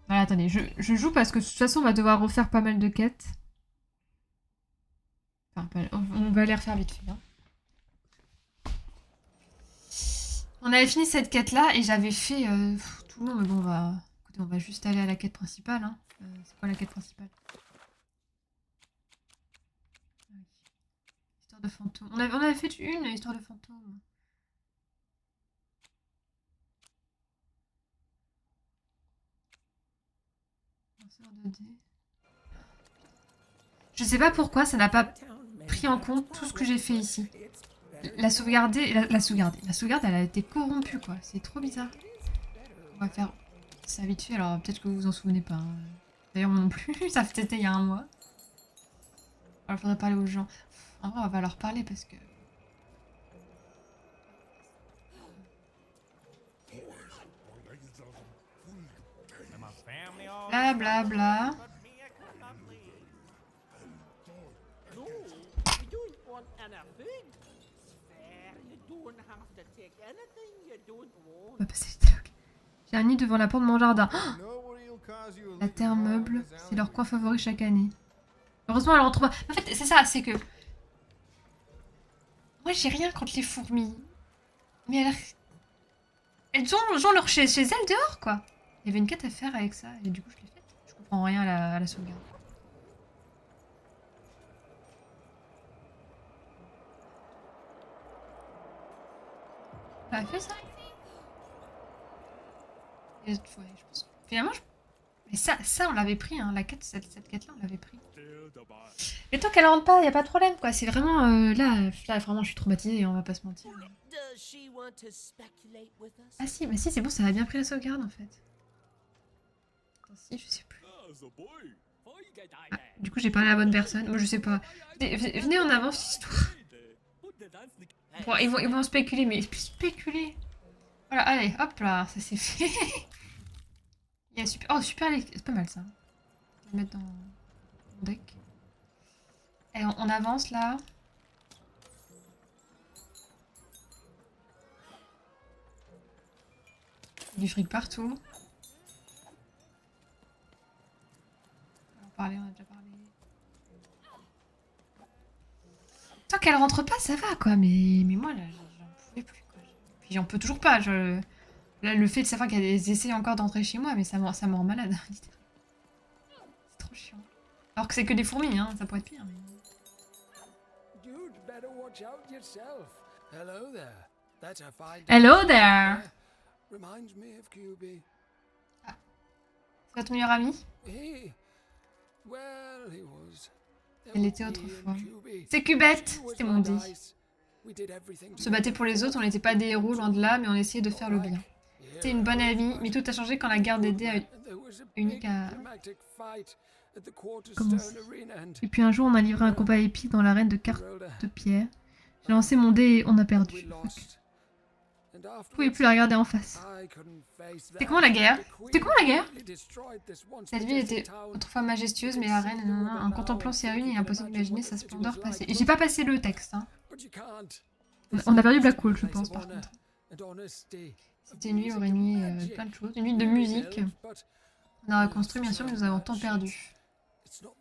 Voilà, attendez, je joue parce que de toute façon, on va devoir refaire pas mal de quêtes. Enfin, on va les refaire vite fait. Hein. On avait fini cette quête-là et j'avais fait tout le long, mais bon, écoutez, on va juste aller à la quête principale. Hein. C'est quoi la quête principale? Histoire de fantôme. On avait fait une histoire de fantôme. Lanceur de dés. Je sais pas pourquoi ça n'a pas pris en compte tout ce que j'ai fait ici. La sauvegarde, elle a été corrompue quoi. C'est trop bizarre. On va faire ça vite fait. Alors peut-être que vous vous en souvenez pas. Hein. D'ailleurs moi non plus. Ça fait il y a un mois. Alors il faudrait parler aux gens. En vrai on va leur parler parce que. Bla bla bla. On va passer le dialogue. J'ai un nid devant la porte de mon jardin. Oh la terre meuble, c'est leur coin favori chaque année. Heureusement, elle rentre pas. En fait, c'est ça, c'est que. Moi, j'ai rien contre les fourmis. Mais elles ont leur chez elles dehors, quoi. Il y avait une quête à faire avec ça, et du coup, je l'ai faite. Je comprends rien à la sauvegarde. T'as fait ça? Ouais, je pense. Finalement, mais ça on l'avait pris, hein. La quête, cette quête-là, on l'avait pris. Et tant qu'elle rentre pas, y a pas de problème, quoi. C'est vraiment... là, vraiment, je suis traumatisée, on va pas se mentir. Ah si, bah si, c'est bon, ça a bien pris la sauvegarde, en fait. Attends, si, je sais plus. Ah, du coup, j'ai parlé à la bonne personne. Moi, je sais pas. Venez en avant, cette histoire. Bon, ils vont spéculer, mais spéculer. Voilà, allez, hop là, ça c'est fait. Il y a super... Oh, super, c'est pas mal, ça. Je vais le mettre dans mon deck. Et on avance, là. Du fric partout. On a parlé, on a déjà parlé. Tant qu'elle rentre pas, ça va, quoi. Mais moi, là, j'en pouvais plus, quoi. Puis j'en peux toujours pas. Là, le fait de savoir qu'elle essaie encore d'entrer chez moi, mais ça me rend malade. C'est trop chiant. Alors que c'est que des fourmis, hein. Ça pourrait être pire, mais... Hello there! Ah, c'est pas ton meilleur ami? Elle l'était autrefois. C'est Cubette! C'était mon dit. On se battait pour les autres, on n'était pas des héros, loin de là, mais on essayait de faire le bien. C'était une bonne amie, mais tout a changé quand la guerre des dés unique a commencé. Et puis un jour, on a livré un combat épique dans l'arène de cartes de pierre. J'ai lancé mon dé et on a perdu. Je ne pouvais plus la regarder en face. C'était comment la guerre? C'était comment la guerre? Cette ville était autrefois majestueuse, mais la reine, en contemplant ces ruines, il est impossible d'imaginer sa splendeur passer. Et j'ai pas passé le texte. Hein. On a perdu Black Hole, je pense, par contre. C'était une nuit, aurait nuit plein de choses. Une nuit de musique. On a reconstruit, bien sûr, mais nous avons tant perdu.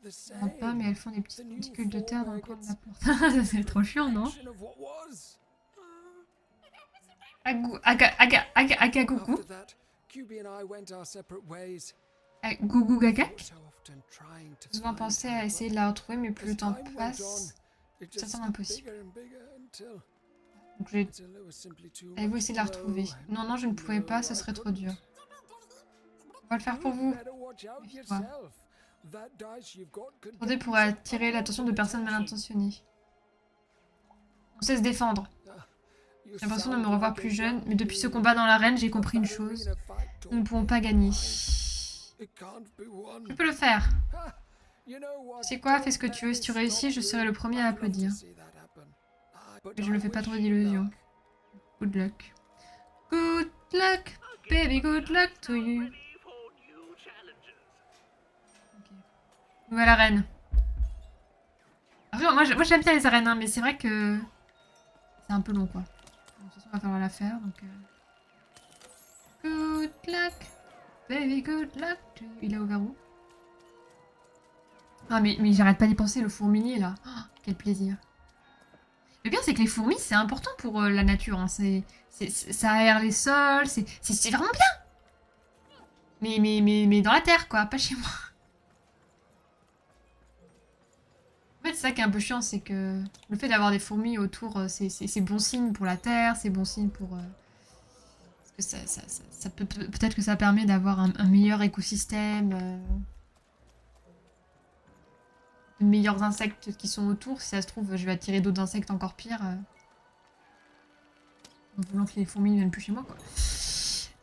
Elles rentrent pas, mais elles font des petites particules de terre dans le coin de la porte. C'est trop chiant, non? Agagoukou. Gougou gagak. J'ai souvent pensé à essayer de la retrouver, mais plus le temps passe, ça semble impossible. Donc allez-vous essayer de la retrouver? Non, non, je ne pouvais pas, ce serait trop dur. On va le faire pour vous. Méfie-toi. Tenter pour attirer l'attention de personnes mal intentionnées. On sait se défendre. J'ai l'impression de me revoir plus jeune, mais depuis ce combat dans l'arène, j'ai compris une chose. Nous ne pouvons pas gagner. Je peux le faire. Tu sais quoi, fais ce que tu veux. Si tu réussis, je serai le premier à applaudir. Mais je ne le fais pas trop d'illusions. Good luck. Good luck, baby, good luck to you. Okay. Nouvelle arène. Alors, moi j'aime bien les arènes, hein, mais c'est vrai que c'est un peu long, quoi. De toute façon, on va falloir la faire, donc... luck. Very good luck to you. Il a ouvert où? Ah mais j'arrête pas d'y penser, le fourmilier là. Oh, quel plaisir. Le pire c'est que les fourmis c'est important pour la nature. Hein. Ça aère les sols, c'est vraiment bien. Mais dans la terre quoi, pas chez moi. En fait c'est ça qui est un peu chiant, c'est que le fait d'avoir des fourmis autour, c'est bon signe pour la terre, c'est bon signe pour... parce que ça peut-être que ça permet d'avoir un meilleur écosystème, de meilleurs insectes qui sont autour. Si ça se trouve, je vais attirer d'autres insectes encore pires. En voulant que les fourmis ne viennent plus chez moi, quoi.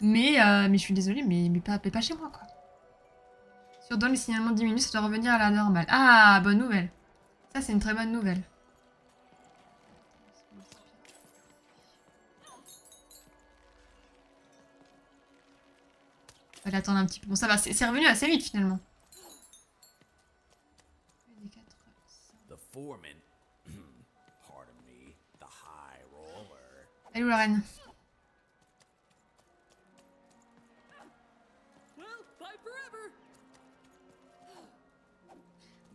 Mais je suis désolée, mais pas chez moi, quoi. Surdonne, le signalement diminue, ça doit revenir à la normale. Ah, bonne nouvelle. Ça, c'est une très bonne nouvelle. On va l'attendre un petit peu. Bon, ça va, c'est revenu assez vite, finalement. Elle est où la reine?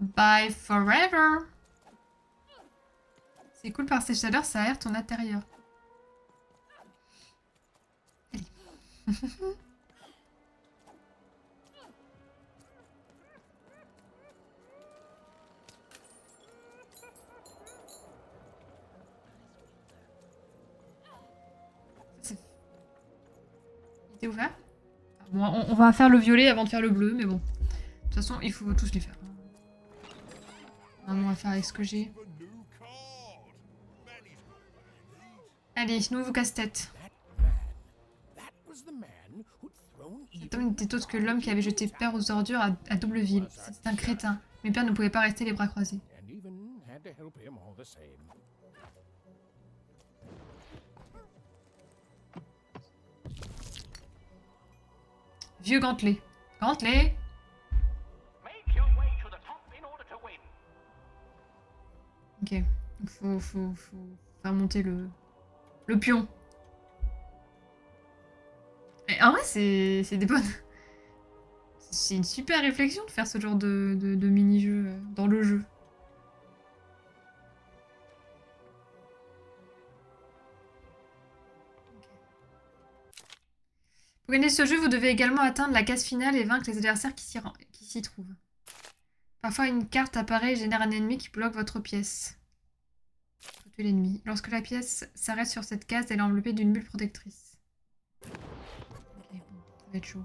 Bye forever. C'est cool par ces chaleurs, ça aère ton intérieur. Allez. Il était ouvert? Bon, on va faire le violet avant de faire le bleu, mais bon. De toute façon, il faut tous les faire. On va faire avec ce que j'ai. Allez, nouveau casse-tête. Cet homme n'était autre que l'homme qui avait jeté père aux ordures à Doubleville. C'était un crétin. Mes pères ne pouvaient pas rester les bras croisés. Vieux gantelet. Gantelet! Ok. Faut faire monter le pion. Et en vrai, c'est des bonnes... C'est une super réflexion de faire ce genre de mini-jeu dans le jeu. Pour gagner ce jeu, vous devez également atteindre la case finale et vaincre les adversaires qui s'y trouvent. Parfois, une carte apparaît et génère un ennemi qui bloque votre pièce. Faut tuer l'ennemi. Lorsque la pièce s'arrête sur cette case, elle est enveloppée d'une bulle protectrice. Ok, bon, ça va être chaud.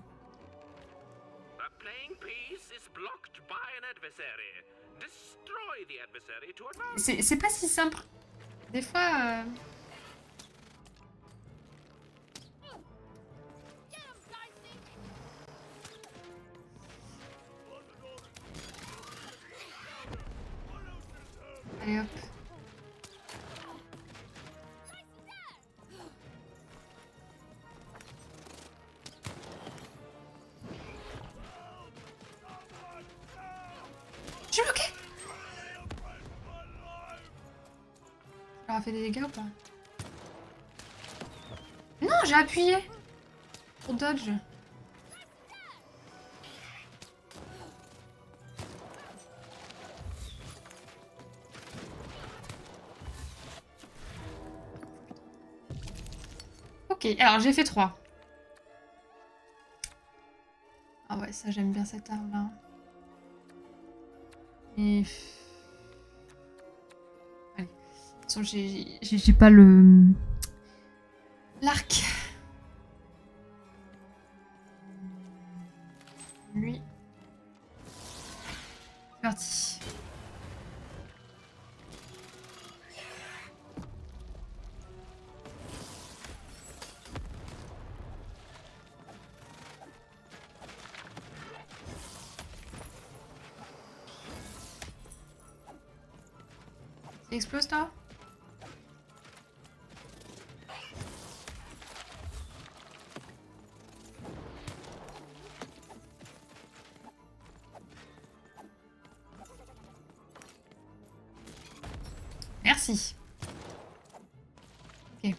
C'est pas si simple. Des fois... Allez hop. Je suis bloqué. Ça leur a fait des dégâts ou pas? Non, j'ai appuyé pour dodge. Ok, alors j'ai fait 3. Ah ouais, ça j'aime bien cette arme là. Et... Allez. De toute façon, j'ai pas le... L'arc. Lui. C'est parti. Il explose toi? Merci. Ok.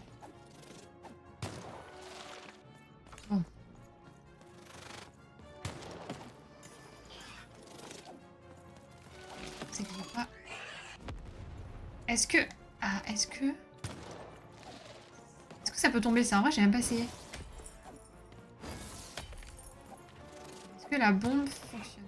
Bon. Est-ce que... Ah, est-ce que... Est-ce que ça peut tomber ça? En vrai, j'ai même pas essayé. Est-ce que la bombe fonctionne?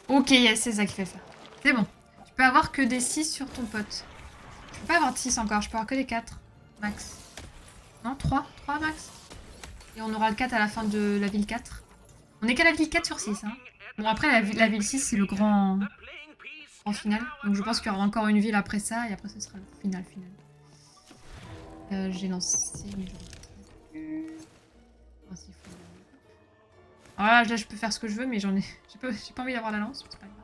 Ok, yes, c'est ça qui fait ça. C'est bon. Tu peux avoir que des 6 sur ton pote. Je peux pas avoir de 6 encore, je peux avoir que des 4. Max. Non, 3 3 max. Et on aura le 4 à la fin de la ville 4. On est qu'à la ville 4 sur 6. Hein. Bon, après, la ville 6, c'est le grand final. Donc je pense qu'il y aura encore une ville après ça, et après, ce sera le final. J'ai lancé... Ah, là, je peux faire ce que je veux, mais j'en ai... J'ai pas envie d'avoir la lance, c'est pas grave.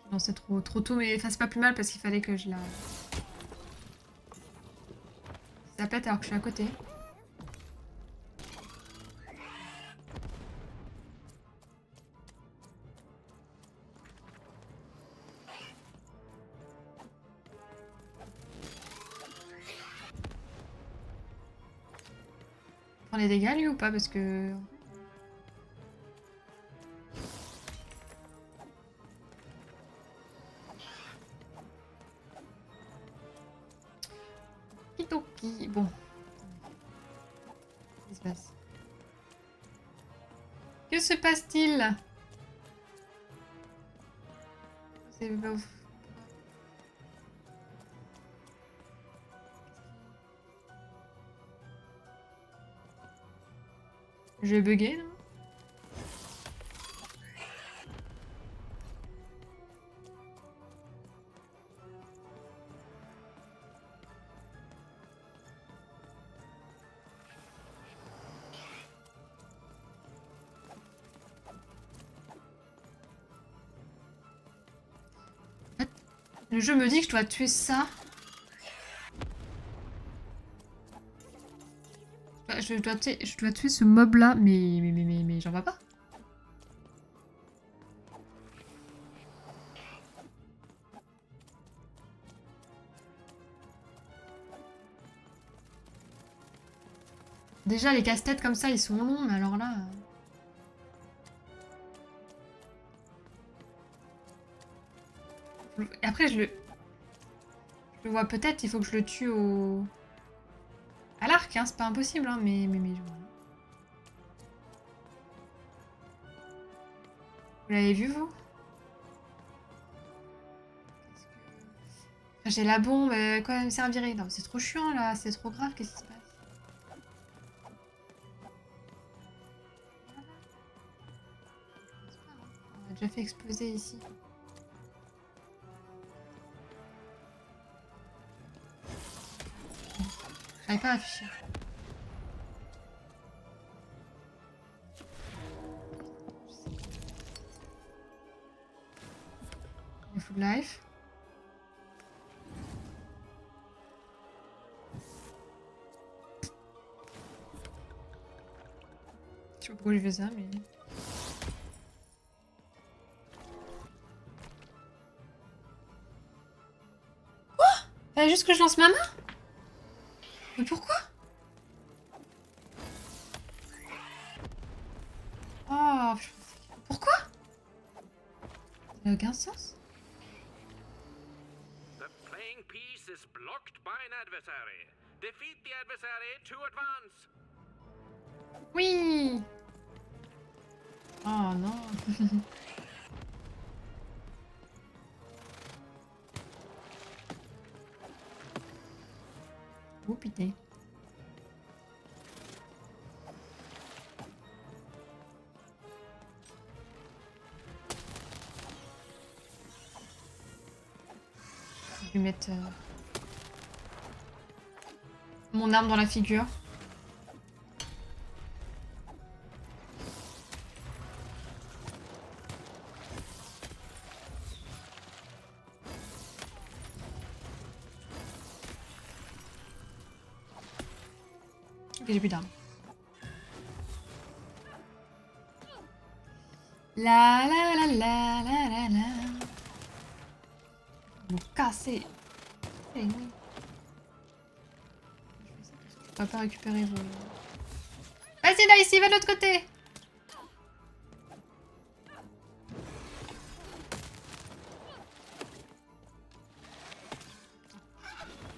J'ai lancé trop tôt, mais enfin, c'est pas plus mal parce qu'il fallait que je la... Ça pète alors que je suis à côté. Il prend les dégâts lui ou pas? Parce que... Kidoki, bon. Qu'est-ce qui se passe? Que se passe-t-il? C'est pas ouf. Je vais bugger, non? En fait, le jeu me dit que je dois tuer ça. Je dois tuer ce mob là, mais j'en vois pas. Déjà les casse-têtes comme ça ils sont longs, mais alors là... Après je le vois peut-être, il faut que je le tue au... À l'arc, hein, c'est pas impossible, hein, mais je vois. Vous l'avez vu vous? J'ai la bombe, quoi elle me servirait? Non, c'est trop chiant là, c'est trop grave, qu'est-ce qui se passe? On a déjà fait exploser ici. J'arrive pas à afficher. Il est full life. Je sais pas pourquoi je fais ça, mais... Fallait juste que je lance ma main? Mais pourquoi? Oh, pourquoi? Ça n'a aucun sens. The playing piece is blocked by an adversary. Defeat the adversary to advance. Oui. Oh non. Oh putain. Je vais lui mettre mon arme dans la figure. Et j'ai plus d'armes. La la la la la la la. Vous cassez. C'est oui. On va pas récupérer vos... Vas-y là, ici, va de l'autre côté.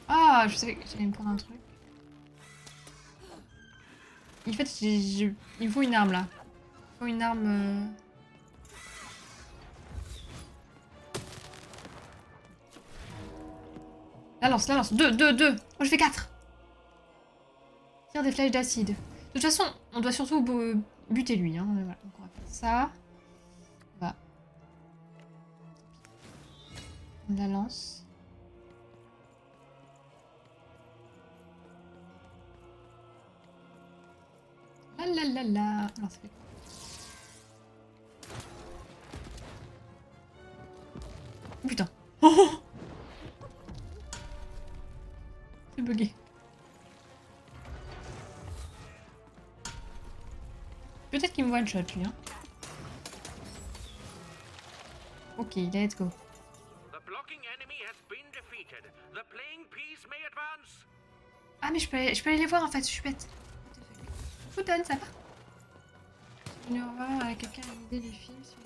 Ah, je savais que j'allais me prendre un truc. En fait, il me faut une arme là. Il faut une arme... La lance, la lance. 2. Moi, je fais 4. Tire des flèches d'acide. De toute façon, on doit surtout buter lui. Hein. Voilà. Donc, on va faire ça. On va prendre la lance. La la la la. Alors, ça fait quoi? Oh, putain. Oh, c'est bugué. Peut-être qu'il me one shot lui. Hein. Ok, let's go. Ah mais je peux aller les voir en fait, je suis bête. Je vous donne, ça va. Venez au revoir à quelqu'un a une idée du film sur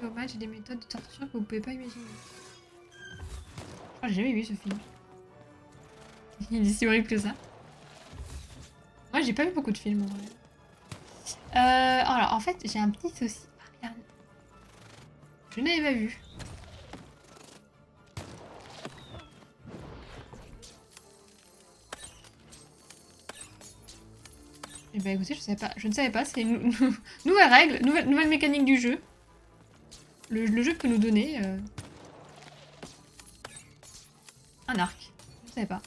les hommages et des méthodes de torture que vous pouvez pas imaginer. Je crois que j'ai jamais vu ce film. Il est si horrible que ça. Moi j'ai pas vu beaucoup de films en vrai. Alors en fait j'ai un petit souci. Ah merde. Je n'avais pas vu. Eh ben écoutez, je ne savais pas, c'est une nouvelle règle, nouvelle mécanique du jeu. Le jeu peut nous donner un arc. Je ne savais pas.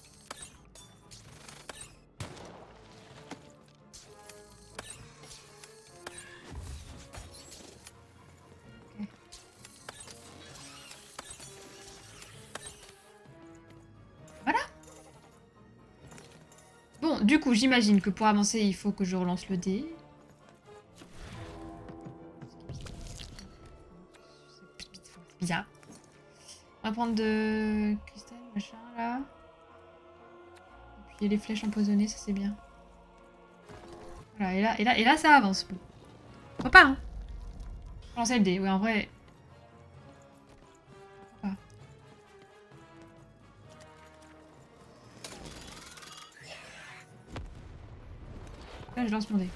Okay. Voilà. Bon, du coup, j'imagine que pour avancer, il faut que je relance le dé. C'est bizarre. On va prendre de cristal, machin, là. Et puis les flèches empoisonnées, ça c'est bien. Voilà, et là, ça avance. Bon. Pourquoi pas, hein. Lancer le dé, ouais, en vrai. Pourquoi pas. Là, je lance mon dé.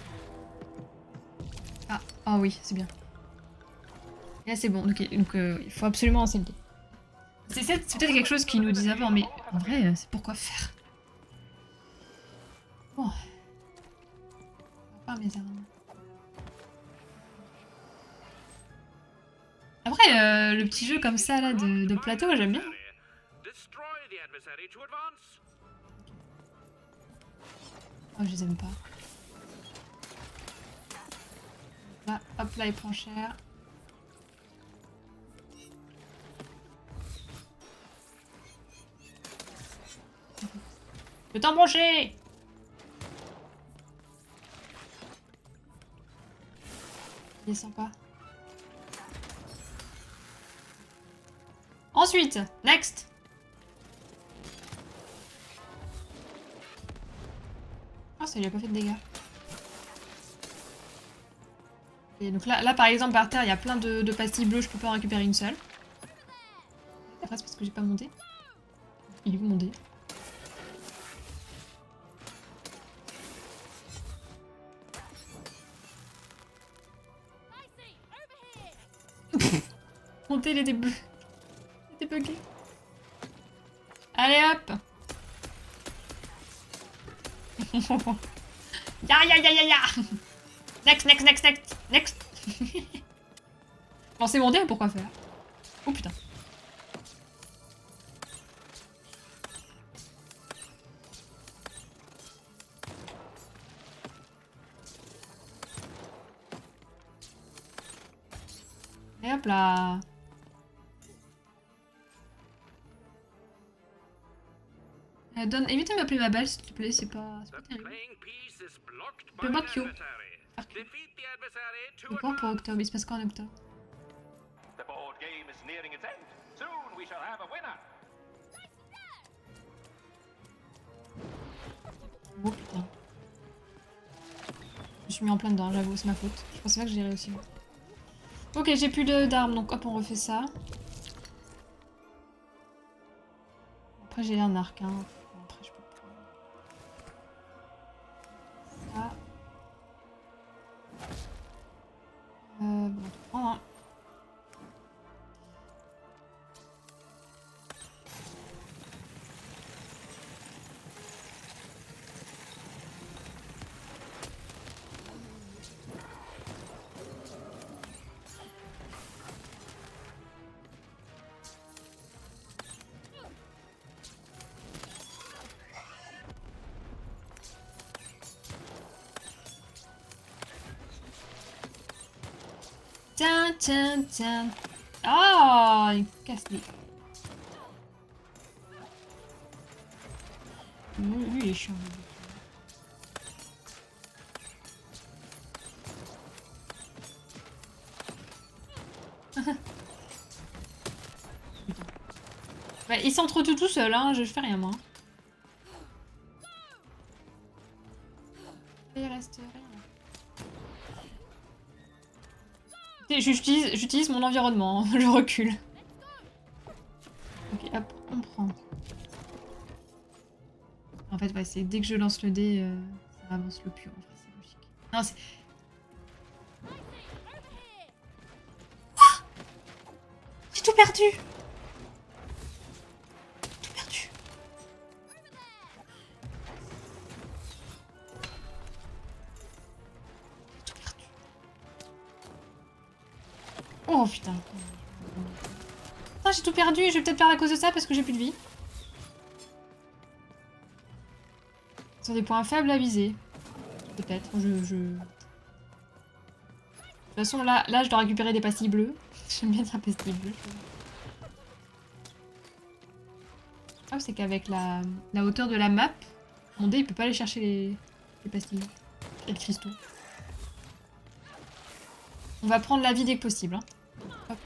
Ah, oh oui, c'est bien. Et là, c'est bon. Ok, donc il faut absolument lancer le dé. C'est peut-être quelque chose qu'ils nous disent avant, mais en vrai, c'est pourquoi faire. Bon. On va faire mes armes. Après, le petit jeu comme ça, là, de plateau, j'aime bien. Oh, je les aime pas. Là, hop, là, il prend cher. Le temps branché. Il est sympa. Ensuite, next. Ah, ça lui a pas fait de dégâts. Et donc là, par exemple, par terre, il y a plein de pastilles bleues, je peux pas en récupérer une seule. Après, c'est parce que j'ai pas monté. Il est où mon dé? Mon dé, il était bleu. Il était bugué. Allez, hop. Ya ya ya ya ya. Next, next, next, next, next. Lancer mon dé, pourquoi faire? Oh putain. Et hop là. Évite de m'appeler ma belle, s'il te plaît, c'est pas terrible. Le Bakio. Le point pour octobre, il se passe quoi en octobre? Oh putain. Je me suis mis en plein dedans, j'avoue, c'est ma faute. Je pensais pas que j'irais aussi loin. Ok, j'ai plus d'armes, donc hop, on refait ça. Après, j'ai un arc, hein. Après, je peux prendre ça. Bon, on prend un. Tiens, tiens, tiens. Oh, il casse les... Lui, il est chiant. Bah, il s'entretue tout seul, hein, je fais rien moi. Il reste rien. J'utilise mon environnement, je recule. Ok, hop, on prend. En fait, ouais, c'est dès que je lance le dé, ça avance le plus. En fait, c'est logique. Non, c'est... J'ai tout perdu! Tout perdu. Tout perdu. Oh putain. Putain, j'ai tout perdu et je vais peut-être perdre à cause de ça parce que j'ai plus de vie. Sur des points faibles à viser. Peut-être, De toute façon, là, je dois récupérer des pastilles bleues. J'aime bien dire pastilles bleues. Ah, c'est qu'avec la hauteur de la map, mon dé, il peut pas aller chercher les pastilles. Et le cristaux. On va prendre la vie dès que possible. Hein. Hop.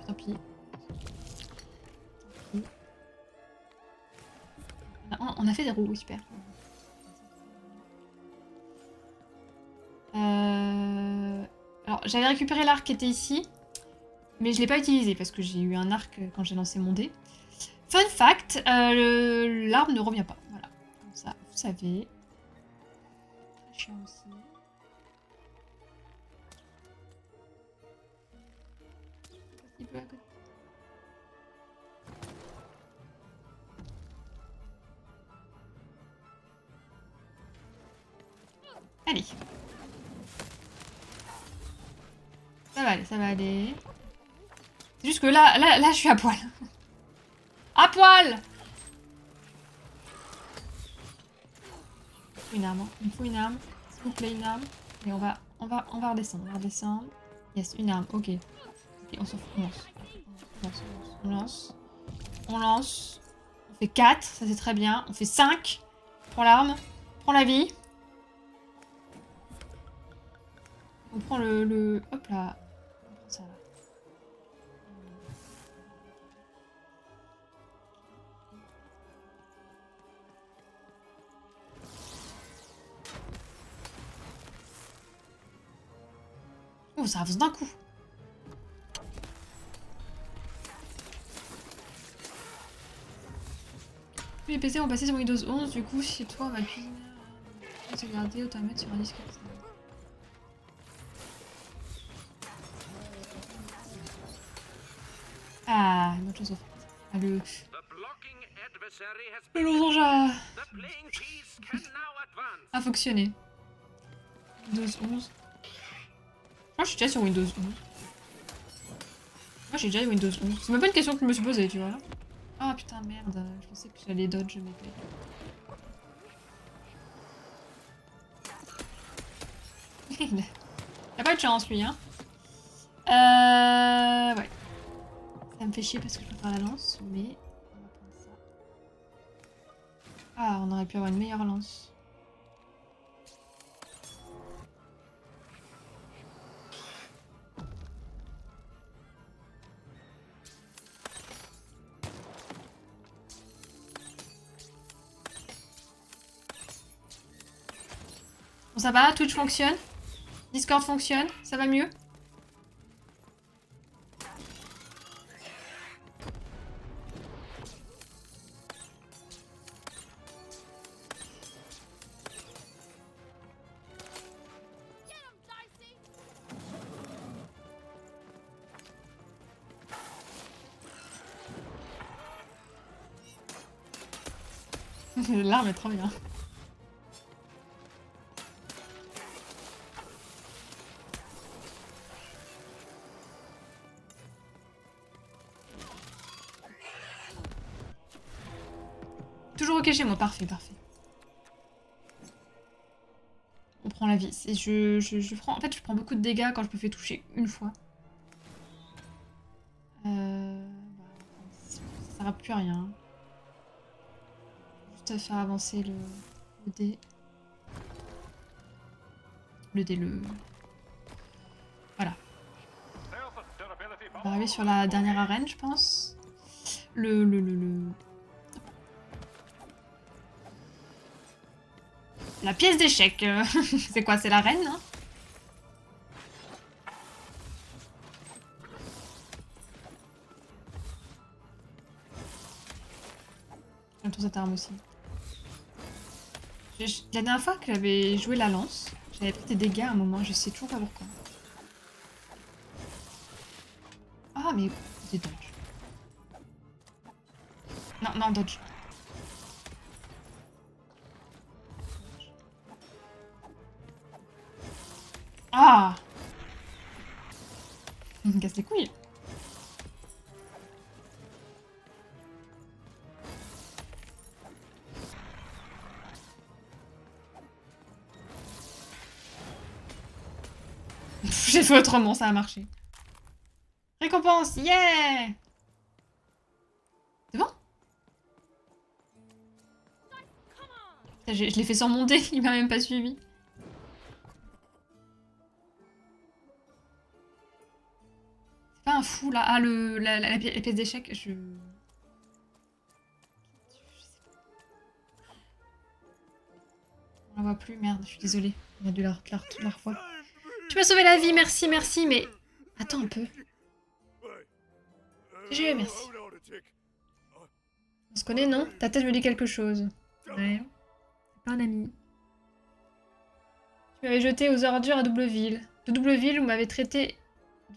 Tant pis. On a fait des roues, super. Alors, j'avais récupéré l'arc qui était ici, mais je l'ai pas utilisé parce que j'ai eu un arc quand j'ai lancé mon dé. Fun fact, l'arme ne revient pas. Voilà, comme ça, vous savez. Très chiant aussi. Un petit peu à côté. Allez. Ça va aller, ça va aller. C'est juste que là, je suis à poil. À poil! Une arme, hein. Il me faut une arme. S'il vous plaît, une arme. Et on va redescendre, Yes, une arme, ok. Ok, on s'en fout, on lance. On fait 4, ça c'est très bien. On fait 5. Prends l'arme. Prends la vie. On prend le... Hop là. On prend ça là. Oh, ça avance d'un coup. Tous les PC ont passé sur Windows 11, du coup, chez toi, ma cuisinière se garder, autant mettre sur un disque comme ça. Ah, une autre chose au fait. Ah, le losange a fonctionné. Windows 11. Moi, je suis déjà sur Windows 11. Moi, j'ai déjà Windows 11. C'est même pas une question que je me suis posée, tu vois. Ah putain, merde. Je pensais que j'allais dodge mes plays. Il a pas eu de chance, lui, hein. Ouais. Ça me fait chier parce que je peux faire la lance, mais... On va prendre ça. on aurait pu avoir une meilleure lance. Bon, ça va, Twitch fonctionne. Discord fonctionne, ça va mieux. L'arme est trop bien. Toujours ok chez moi, parfait, parfait. On prend la vis. Et je prends... En fait, je prends beaucoup de dégâts quand je me fais toucher une fois. Ça sert à plus à rien. Juste à faire avancer le dé. Voilà. On va arriver sur la dernière arène, je pense. La pièce d'échec. C'est quoi? C'est la reine, hein? J'aime trop cette arme aussi. La dernière fois que j'avais joué la lance, j'avais pris des dégâts à un moment, je sais toujours pas pourquoi. Ah, mais des dodge. Non, non, dodge. Ah! Il me casse les couilles. J'ai fait autrement, ça a marché. Récompense, yeah! C'est bon? Je l'ai fait sans monter, il m'a même pas suivi. C'est pas un fou là. Ah, la pièce d'échec, je sais pas. On la voit plus, merde, je suis désolée. On a dû la revoir. Tu m'as sauvé la vie, merci, merci, mais... Attends un peu. GG, merci. On se connaît, non? Ta tête me dit quelque chose. Ouais. C'est pas un ami. Tu m'avais jeté aux ordures à Doubleville. De Doubleville, vous m'avez traité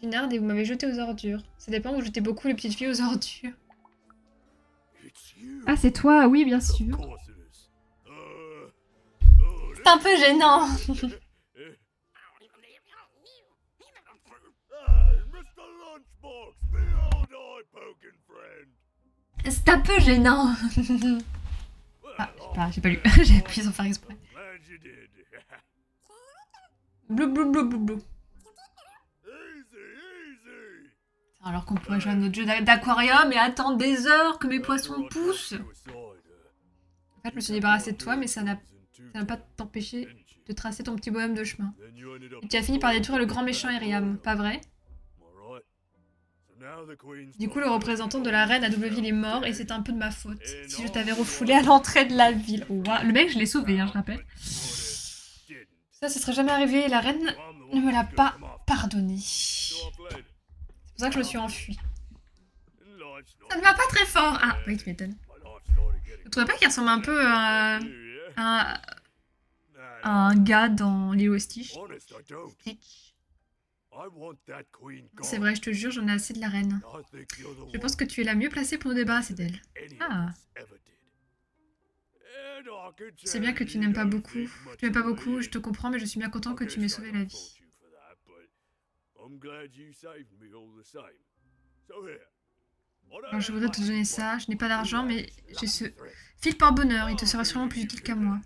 d'une et vous m'avez jeté aux ordures. Ça dépend, vous jetez beaucoup les petites filles aux ordures. Ah, c'est toi, oui, bien sûr. C'est un peu gênant. C'est un peu gênant. Ah, j'ai pas lu. J'ai appuyé sans faire exprès. Blou blou blou blou blou. Alors qu'on pourrait jouer à notre jeu d'aquarium et attendre des heures que mes poissons poussent. En fait, je me suis débarrassée de toi, mais ça n'a pas t'empêché de tracer ton petit bonhomme de chemin. Et tu as fini par détruire le grand méchant Eriam, pas vrai? Du coup, le représentant de la reine à Doubleville est mort et c'est un peu de ma faute. Si je t'avais refoulé à l'entrée de la ville. Oh, le mec, je l'ai sauvé, hein, je rappelle. Ça serait jamais arrivé et la reine ne me l'a pas pardonné. C'est pour ça que je me suis enfuie. Ça ne va pas très fort. Ah, oui, tu m'étonnes. Vous trouvez pas qu'il ressemble un peu à un gars dans Lilo et Stitch? C'est vrai, je te jure, j'en ai assez de la reine. Je pense que tu es la mieux placée pour nous débarrasser d'elle. Ah. Je sais bien que tu n'aimes pas beaucoup. Tu m'aimes pas beaucoup, je te comprends, mais je suis bien content que tu m'aies sauvé la vie. Alors, je voudrais te donner ça. Je n'ai pas d'argent, mais j'ai ce fil par bonheur. Il te sera sûrement plus utile qu'à moi.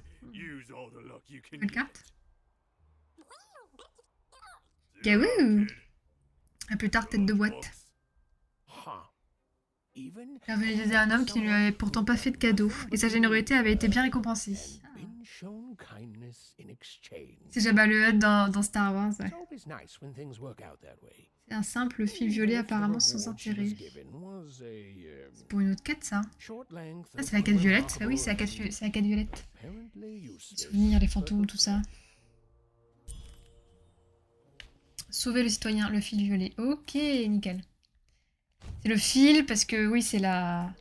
Quelle carte? Gahou! À plus tard, tête de boîte. even Il avait aidé un homme qui ne lui avait pourtant pas fait de cadeau, et sa générosité avait été bien récompensée. been shown kindness in exchange. C'est Jabba le Hutt dans Star Wars, ouais. It's always nice when things work out that way. C'est un simple fil violet apparemment sans intérêt. C'est pour une autre quête, ça. Ah, c'est la quête violette. Ah oui, c'est la quête violette. Les souvenirs, les fantômes, tout ça. Sauver le citoyen, le fil violet. Ok, nickel. C'est le fil parce que, oui, c'est la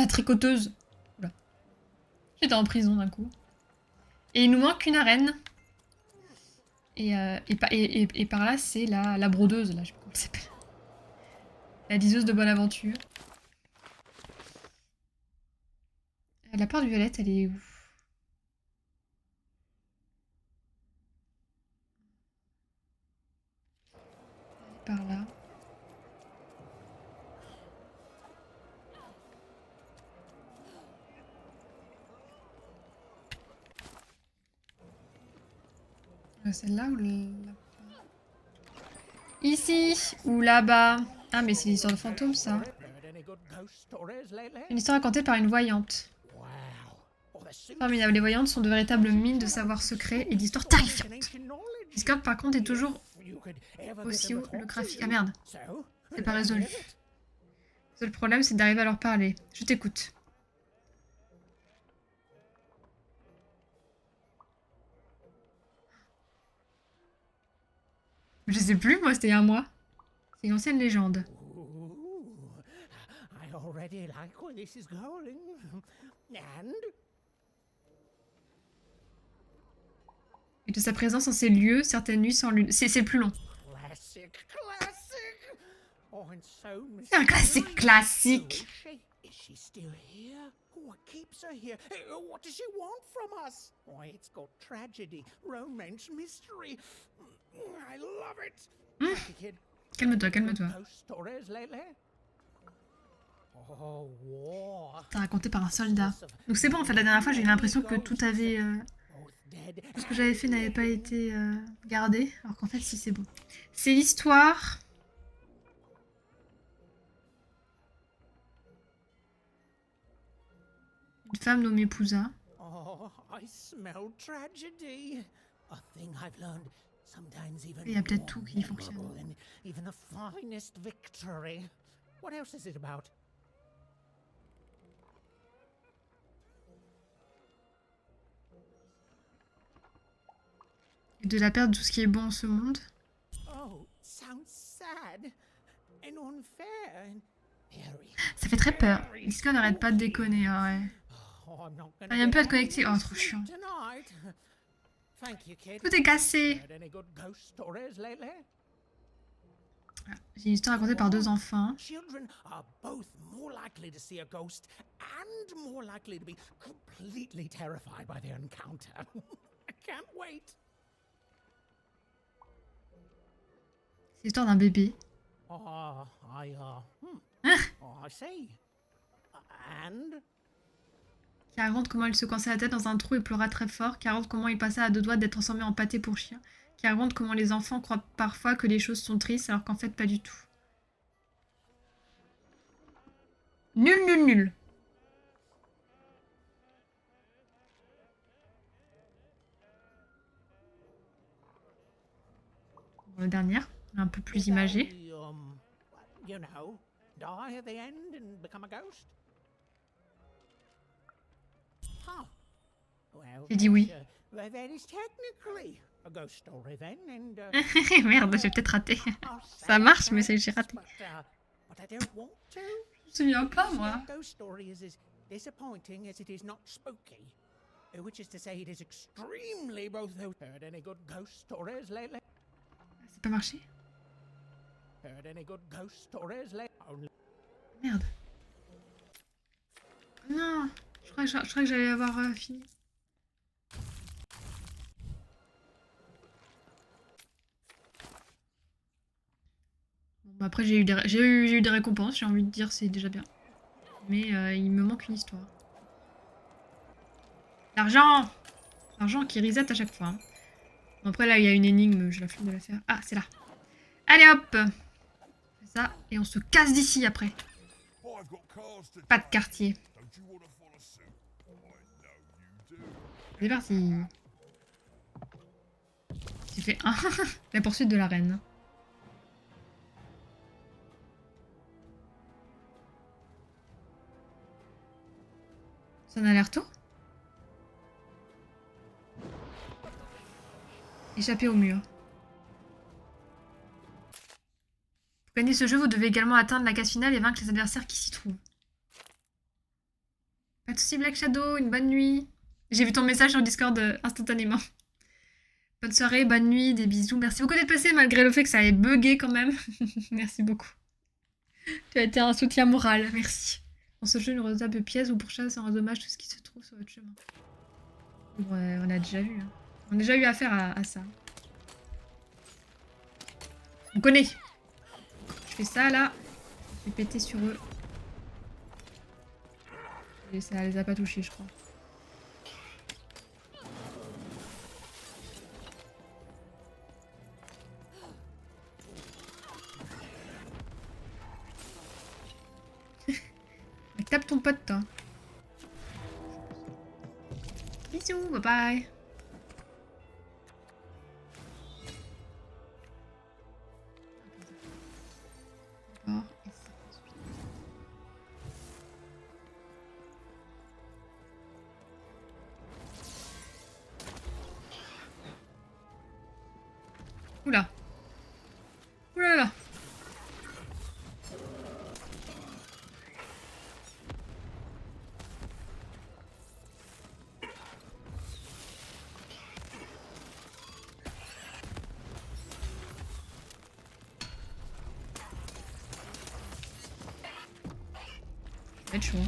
tricoteuse. Oula. J'étais en prison d'un coup. Et il nous manque une arène. Et par là, c'est la brodeuse, là, je sais pas comment elle s'appelle. La liseuse de bonne aventure. La porte violette, elle est où? Elle est par là. Celle-là ou là? Ici ou là-bas? Ah, mais c'est l'histoire de fantômes, ça. Une histoire racontée par une voyante. Formidable, les voyantes sont de véritables mines de savoirs secrets et d'histoires terrifiantes. Discord, par contre, est toujours aussi haut le graphique. Ah merde, c'est pas résolu. Le seul problème, c'est d'arriver à leur parler. Je t'écoute. Je sais plus, moi, c'était il y a un mois. C'est une ancienne légende. Et de sa présence en ces lieux, certaines nuits sans lune. C'est le plus long. C'est un classique classique. What keeps her here? What does she want from us? Why, it's got tragedy, romance, mystery. I love it. Kid. Calme-toi, calme-toi. T'as raconté par un soldat. Donc c'est bon, en fait, la dernière fois, j'ai eu l'impression que tout avait... Tout ce que j'avais fait n'avait pas été gardé, alors qu'en fait, si, c'est bon. C'est l'histoire... Une femme nommée Pousa. Il y a peut-être tout qui fonctionne. Et de la perte de tout ce qui est bon en ce monde. Ça fait très peur. Discord n'arrête pas de déconner, ouais. Il y a un peu à te connecter. Oh, trop chiant. Tout est cassé. Ah, j'ai une histoire racontée par deux enfants. C'est l'histoire d'un bébé. Qui raconte comment il se coinçait la tête dans un trou et pleura très fort. Qui raconte comment il passait à deux doigts d'être transformé en pâté pour chien. Qui raconte comment les enfants croient parfois que les choses sont tristes alors qu'en fait pas du tout. Nul, nul, nul. Bon, la dernière, un peu plus imagée. J'ai dit oui. Merde, j'ai peut-être raté. Ça marche, mais j'ai raté. Je me souviens pas, moi. C'est pas marché? Merde. Non, je crois que j'allais avoir fini. Bon, après, j'ai eu des récompenses, j'ai envie de dire, c'est déjà bien. Mais il me manque une histoire. L'argent! L'argent qui reset à chaque fois. Hein. Bon, après, là, il y a une énigme, j'ai la flemme de la faire. Ah, c'est là. Allez, hop! On fait ça, et on se casse d'ici après. Pas de quartier. C'est parti. J'ai fait un. La poursuite de la reine. C'est un aller-retour? Échapper au mur. Pour gagner ce jeu, vous devez également atteindre la case finale et vaincre les adversaires qui s'y trouvent. Pas de soucis, Black Shadow, une bonne nuit. J'ai vu ton message sur Discord instantanément. Bonne soirée, bonne nuit, des bisous. Merci beaucoup d'être passé malgré le fait que ça ait bugué quand même. Merci beaucoup. Tu as été un soutien moral, merci. Dans ce jeu, une redoutable pièce ou pour chasse en dommage tout ce qui se trouve sur votre chemin. Ouais, on a déjà vu. Hein. On a déjà eu affaire à ça. On connaît. Je fais ça là. Je vais péter sur eux. Et ça les a pas touchés, je crois. Tape ton pote, toi. Bisous, bye bye. Oula. Oula là. Ça va être chaud. Hein.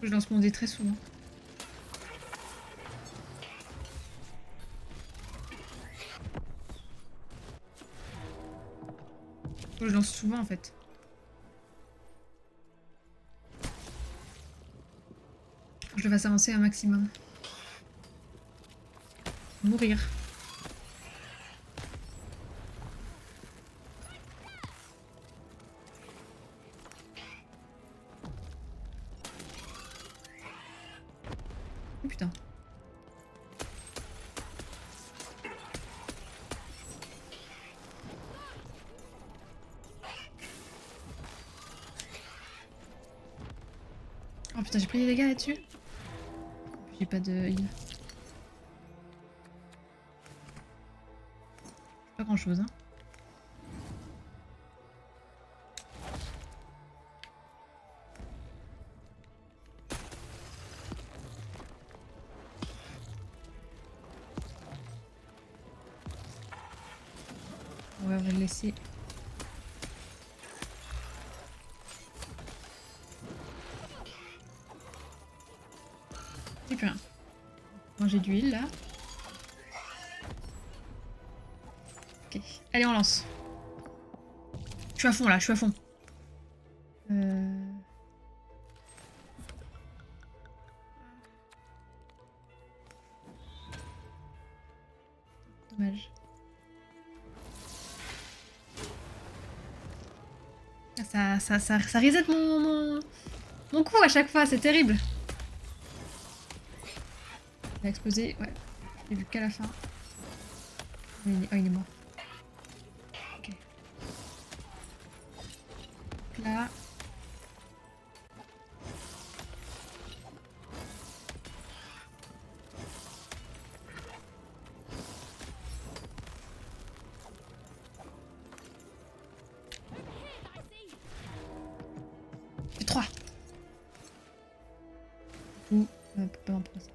Je lance mon dé très souvent. Je lance souvent en fait. Je le fasse avancer un maximum. Mourir. Oh putain. Oh putain, j'ai pris des dégâts là-dessus. J'ai pas de heal. Pas grand chose, hein. Ouais, on va le laisser. C'est plus rien. Moi j'ai du heal là. Ok. Allez, on lance. Je suis à fond là, je suis à fond. Dommage. Ça reset mon coup à chaque fois, c'est terrible. Il a explosé, ouais. J'ai vu qu'à la fin. Oh, il est mort. Ok. Là. J'ai 3. Pourquoi ça.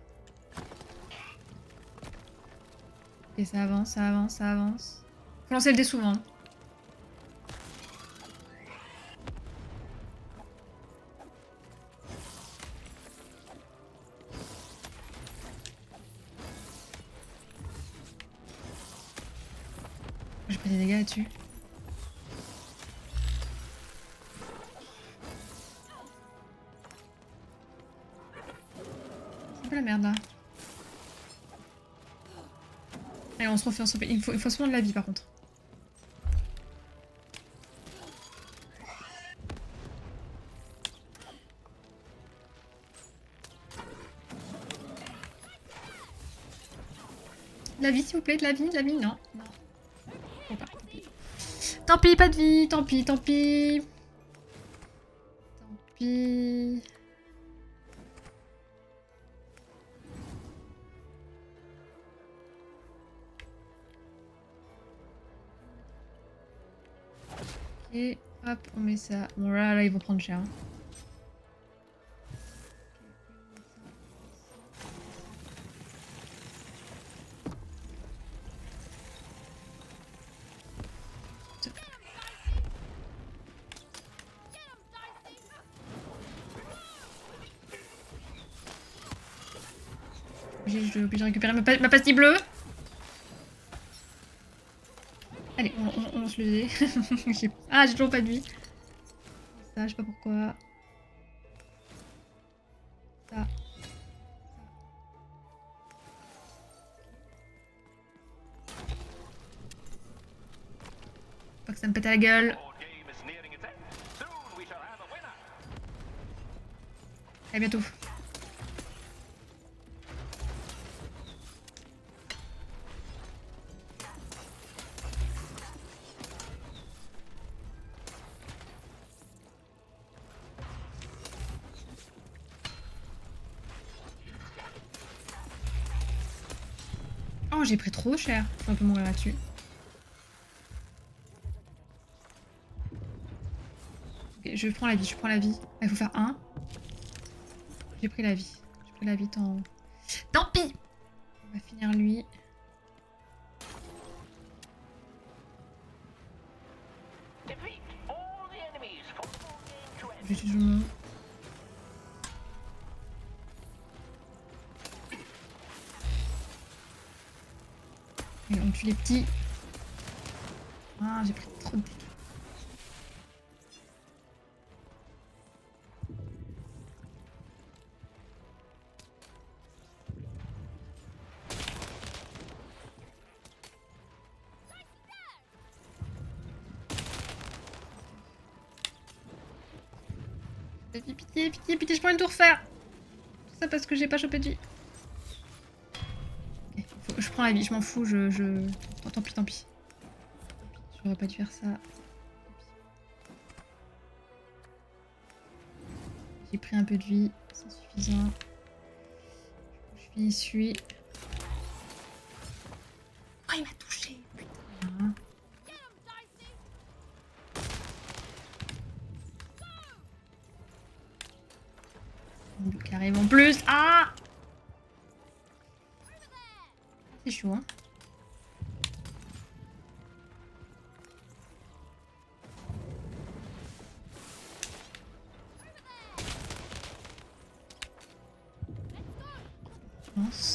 Et ça avance, ça avance, ça avance. Faut lancer le dé souvent. Hein. J'ai pris des dégâts là-dessus. C'est un peu la merde là. Allez, on se refait, on se refait. Il faut se prendre de la vie par contre. la vie s'il vous plaît, de la vie, non. Non. Faut pas, tant pis. Tant pis, pas de vie, tant pis, tant pis. Tant pis. Ok, hop, on met ça. Bon là, ils vont prendre cher. Hein. J'ai obligé de récupérer ma pastille bleue. Allez, on lance le dé. Ah, j'ai toujours pas de vie. Ça, je sais pas pourquoi. Ça. Pas que ça me pète à la gueule. À bientôt. Oh, j'ai pris trop cher. Je vais un peu mourir là-dessus. Ok, je prends la vie, Ah, il faut faire un. J'ai pris la vie. J'ai pris la vie, tant pis. On va finir lui. Je tue tout le monde. Et on tue les petits. Ah, j'ai pris trop de dégâts. Pitié, pitié, pitié, je prends une tour fer. Tout ça parce que j'ai pas chopé de vie. Okay, je prends la vie, je m'en fous, oh, tant pis, tant pis. J'aurais pas dû faire ça. J'ai pris un peu de vie, c'est suffisant. Je finis celui. Oh, il m'a touché, putain. Qui arrive en plus. Ah! C'est chaud, hein.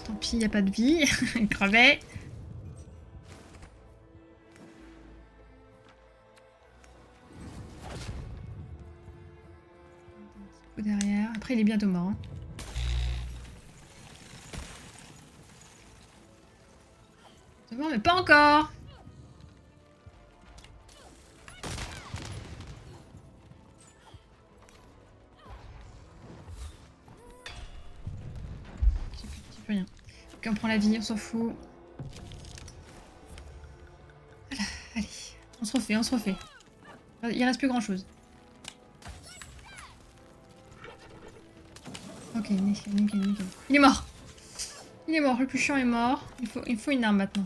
Tant pis, y a pas de vie. Il crevait. Un petit coup derrière. Après, il est bientôt mort. Hein. Bientôt mort, mais pas encore. J'ai plus rien. Ok, on prend la vie, on s'en fout. Voilà, allez. On se refait, on se refait. Il reste plus grand chose. Ok, nickel, nickel, nickel. Il est mort. Il est mort, le plus chiant est mort. Il faut une arme maintenant.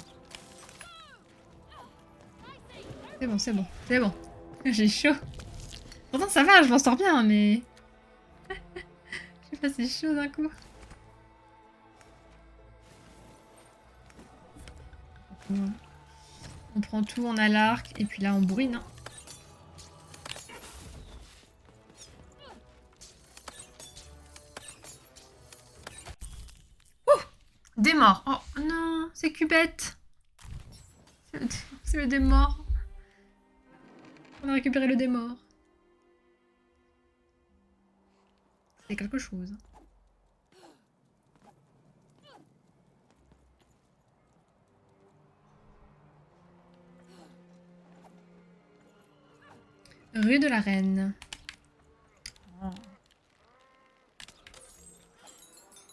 C'est bon, c'est bon, c'est bon. J'ai chaud. Pourtant ça va, je m'en sors bien, mais... Je sais pas, c'est chaud d'un coup. On prend tout, on a l'arc, et puis là on bourrine. Hein. Ouh! Des morts. Oh non, c'est Cubette. C'est le démort. On a récupéré le démort. C'est quelque chose. Rue de la Reine. Oh.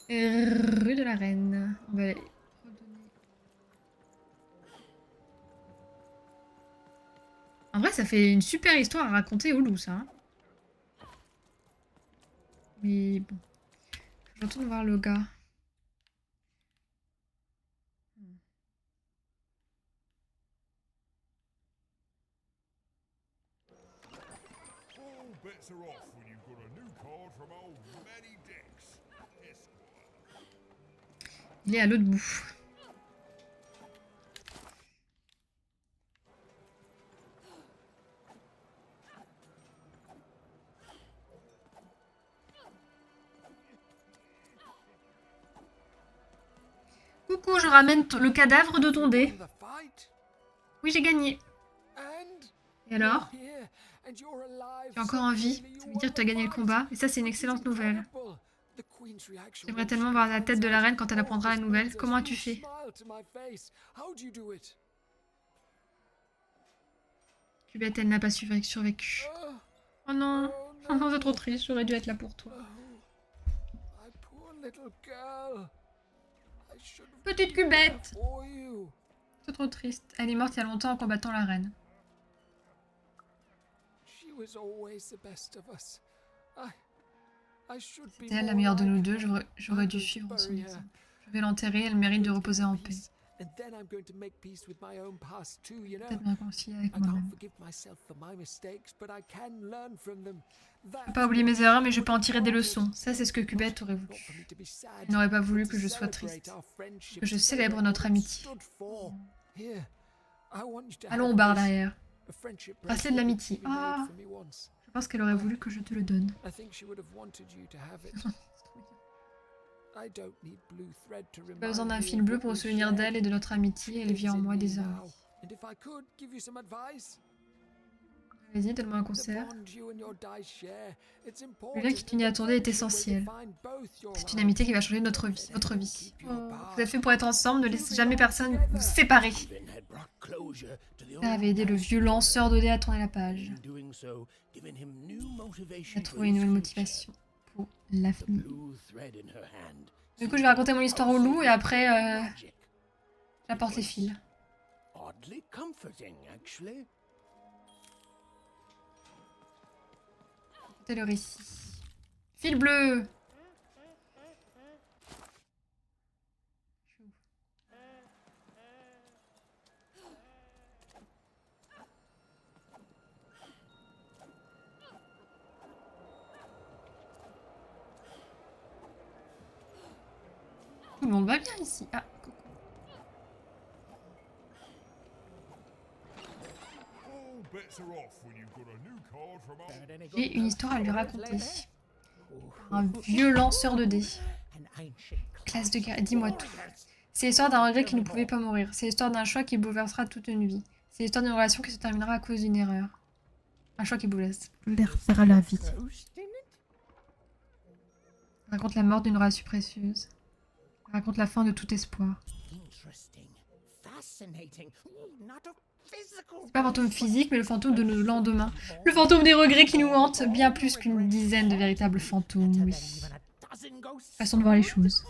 Rue de la Reine. On va redonner En vrai, ça fait une super histoire à raconter au loup, ça. Hein. Mais bon. Je retourne voir le gars. All bets are off when you've got a new card from old Manny Dex, Esquire. Il est à l'autre bout. Coucou, je ramène le cadavre de ton dé. Oui, j'ai gagné. Et alors? Tu es encore en vie. Ça veut dire que tu as gagné le combat. Et ça, c'est une excellente nouvelle. J'aimerais tellement voir la tête de la reine quand elle apprendra la nouvelle. Comment as-tu fait? Cubette, elle n'a pas survécu. Oh non. Oh non, c'est trop triste. J'aurais dû être là pour toi. Petite Cubette. C'est trop triste. Elle est morte il y a longtemps en combattant la reine. C'était elle la meilleure de nous deux. J'aurais dû suivre son exemple. Je vais l'enterrer. Elle mérite de reposer en paix. Peut-être me réconcilier avec moi-même. Je peux pas oublier mes erreurs, mais je peux en tirer des leçons. Ça, c'est ce que Cubette aurait voulu. Il n'aurait pas voulu que je sois triste. Que je célèbre notre amitié. Allons au bar derrière. Bracelet de l'amitié. Ah, je pense qu'elle aurait voulu que je te le donne. J'ai pas besoin d'un fil bleu pour me souvenir d'elle et de notre amitié. Elle vit en moi désormais. Vas-y, donne-moi un concert. Le lien qui t'unit à ton dé est essentiel. C'est une amitié qui va changer notre vie. Votre vie. Oh, vous êtes fait pour être ensemble, ne laissez jamais personne vous séparer. Ça avait aidé le vieux lanceur de dés à tourner la page. Il a trouvé une nouvelle motivation pour l'avenir. Du coup, je vais raconter mon histoire au loup et après, j'apporte les fils. Écoutez le récit. Fil bleu. Tout le monde va bien ici. Ah, coucou. J'ai une histoire à lui raconter. Un vieux lanceur de dés. Classe de guerre, dis-moi tout. C'est l'histoire d'un regret qui ne pouvait pas mourir. C'est l'histoire d'un choix qui bouleversera toute une vie. C'est l'histoire d'une relation qui se terminera à cause d'une erreur. Un choix qui bouleversera la vie. Raconte la mort d'une relation précieuse. Raconte la fin de tout espoir. C'est pas un fantôme physique, mais le fantôme de nos lendemains. Le fantôme des regrets qui nous hantent, bien plus qu'une dizaine de véritables fantômes, oui. Façon de voir les choses.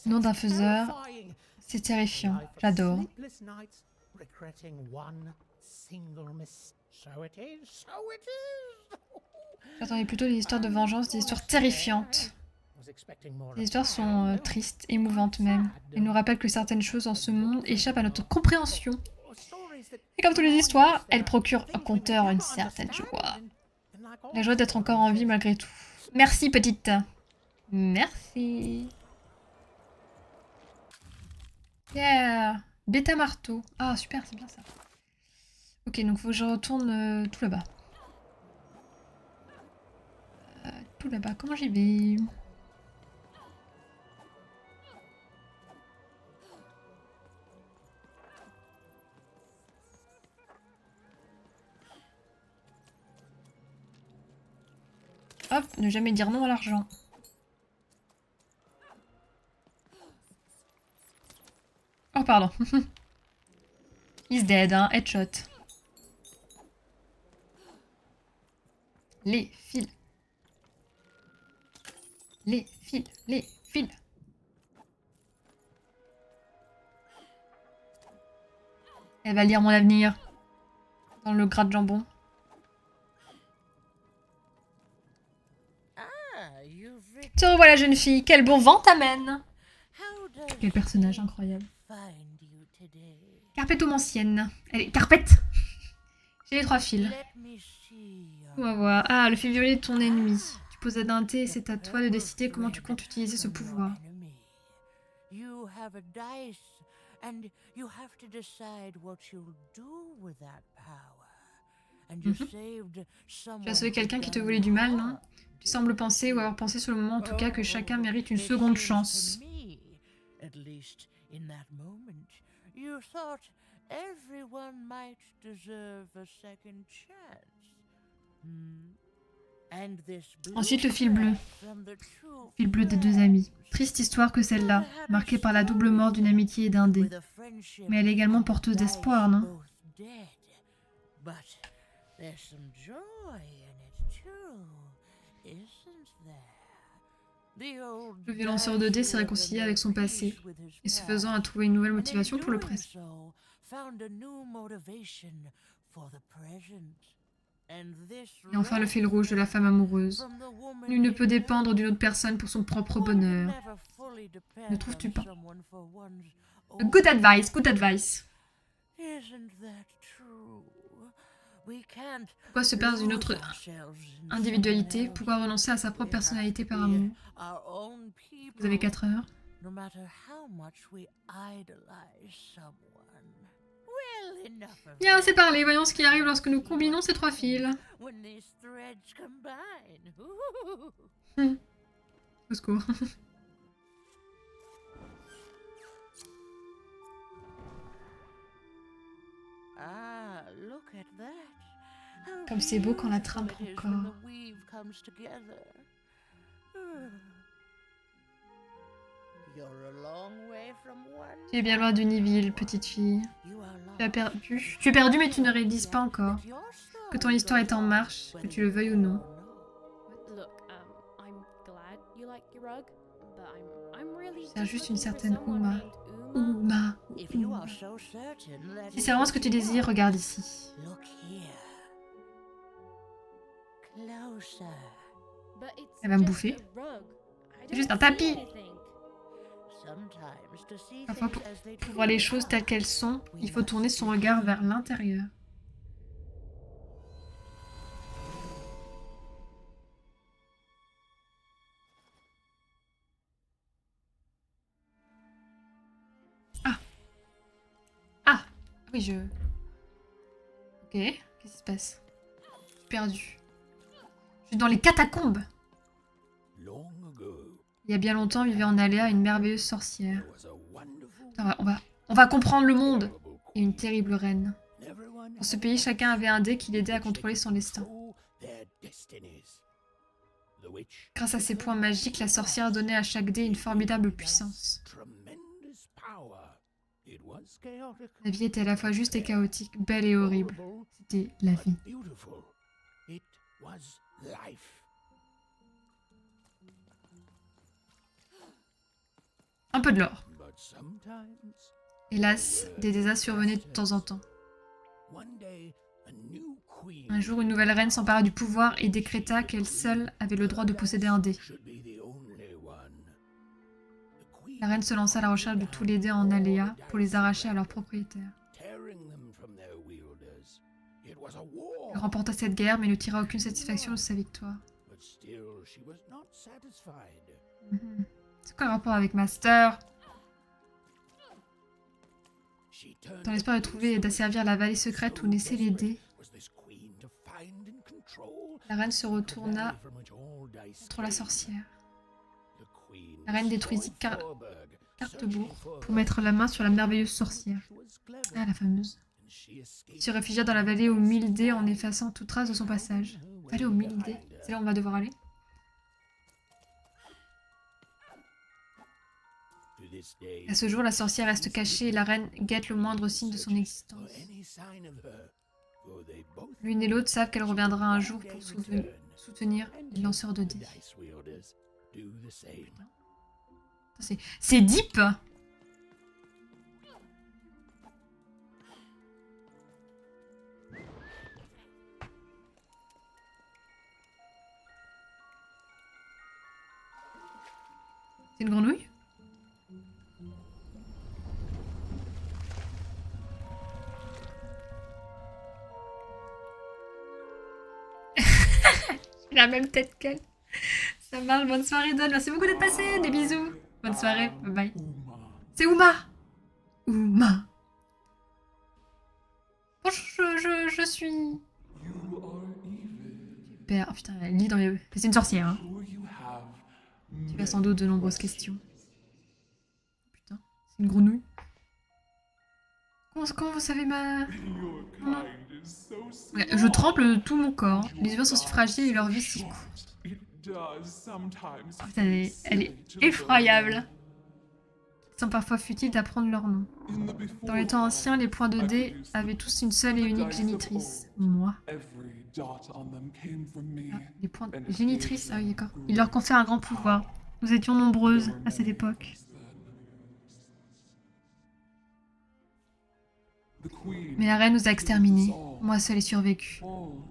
Nom d'un faiseur, c'est terrifiant, j'adore. J'attendais plutôt des histoires de vengeance, des histoires terrifiantes. Les histoires sont tristes, émouvantes même. Elles nous rappellent que certaines choses dans ce monde échappent à notre compréhension. Et comme toutes les histoires, elles procurent au conteur une certaine joie. La joie d'être encore en vie malgré tout. Merci, petite. Merci. Yeah. Bêta marteau. Ah, super, c'est bien ça. Ok, donc faut que je retourne tout là-bas. Tout là-bas, comment j'y vais? Hop, ne jamais dire non à l'argent. Oh, pardon. He's dead, hein, headshot. Les fils. Les fils, les fils. Elle va lire mon avenir. Dans le gras de jambon. Te revoilà, jeune fille. Quel bon vent t'amène. Quel personnage incroyable. Carpetto ancienne. Allez, carpette. J'ai les 3 fils. On va voir. Ah, le fil violet de ton ennemi. Tu possèdes un thé et c'est à toi de décider comment tu comptes utiliser ce pouvoir. Tu as sauvé quelqu'un qui te voulait du mal, non? Tu sembles penser, ou avoir pensé sur le moment en tout cas, que chacun mérite une seconde chance. Ensuite, le fil bleu. Fil bleu des 2 amis. Triste histoire que celle-là, marquée par la double mort d'une amitié et d'un dé. Mais elle est également porteuse d'espoir, non? Le violonceur de dés s'est réconcilié avec son passé, et ce faisant a trouvé une nouvelle motivation pour le présent. Et enfin le fil rouge de la femme amoureuse. Nul ne peut dépendre d'une autre personne pour son propre bonheur. Ne trouves-tu pas? Good advice, good advice. Pourquoi se perdre d'une autre individualité? Pourquoi renoncer à sa propre personnalité par amour? Vous avez 4 heures. Bien, c'est parlé. Voyons ce qui arrive lorsque nous combinons ces 3 fils. Au secours. Comme c'est beau quand la trame prend corps. Tu es bien loin d'Univille, petite fille. Tu es perdu, mais tu ne réalises pas encore que ton histoire est en marche, que tu le veuilles ou non. C'est juste une certaine Uma. Uma. Si c'est vraiment ce que tu désires, regarde ici. Elle va me bouffer. C'est juste un tapis. Parfois, pour voir les choses telles qu'elles sont, il faut tourner son regard vers l'intérieur. Ah. Ah. Oui, je... Ok. Qu'est-ce qui se passe? Je suis perdue. Je suis dans les catacombes. Il y a bien longtemps, vivait en Aléa une merveilleuse sorcière. Putain, on va comprendre le monde. Et une terrible reine. Dans ce pays, chacun avait un dé qui l'aidait à contrôler son destin. Grâce à ses points magiques, la sorcière donnait à chaque dé une formidable puissance. La vie était à la fois juste et chaotique, belle et horrible. C'était la vie. Un peu de l'or. Hélas, des désastres survenaient de temps en temps. Un jour, une nouvelle reine s'empara du pouvoir et décréta qu'elle seule avait le droit de posséder un dé. La reine se lança à la recherche de tous les dés en Aléa pour les arracher à leurs propriétaires. Elle remporta cette guerre, mais ne tira aucune satisfaction de sa victoire. C'est quoi le rapport avec Master? Dans l'espoir de trouver et d'asservir la vallée secrète où naissaient les dés, la reine se retourna contre la sorcière. La reine détruisit Cartebourg pour mettre la main sur la merveilleuse sorcière. Ah, la fameuse. Il se réfugia dans la vallée aux 1000 dés en effaçant toute trace de son passage. Vallée aux 1000 dés. C'est là où on va devoir aller. À ce jour, la sorcière reste cachée et la reine guette le moindre signe de son existence. L'une et l'autre savent qu'elle reviendra un jour pour soutenir les lanceurs de dés. C'est deep! C'est une grenouille? J'ai la même tête qu'elle. Ça marche, bonne soirée Don, merci beaucoup d'être passé, des bisous. Bonne soirée, bye bye. C'est Uma. Uma. Bon, je suis... Super, oh, putain, elle lit dans les... C'est une sorcière, hein. Tu as sans doute de nombreuses questions. Putain, c'est une grenouille. Comment vous savez ma... Non. Ouais, je tremble de tout mon corps. Les humains sont si fragiles et leur vie si courte. Oh, putain, elle est effroyable. Il semble parfois futile d'apprendre leur nom. Dans les temps anciens, les points de dés avaient tous une seule et unique génitrice. Moi. Ah, les points de... Génitrice, ah oui, d'accord. Il leur confère un grand pouvoir. Nous étions nombreuses à cette époque. Mais la reine nous a exterminés. Moi seule ai survécu.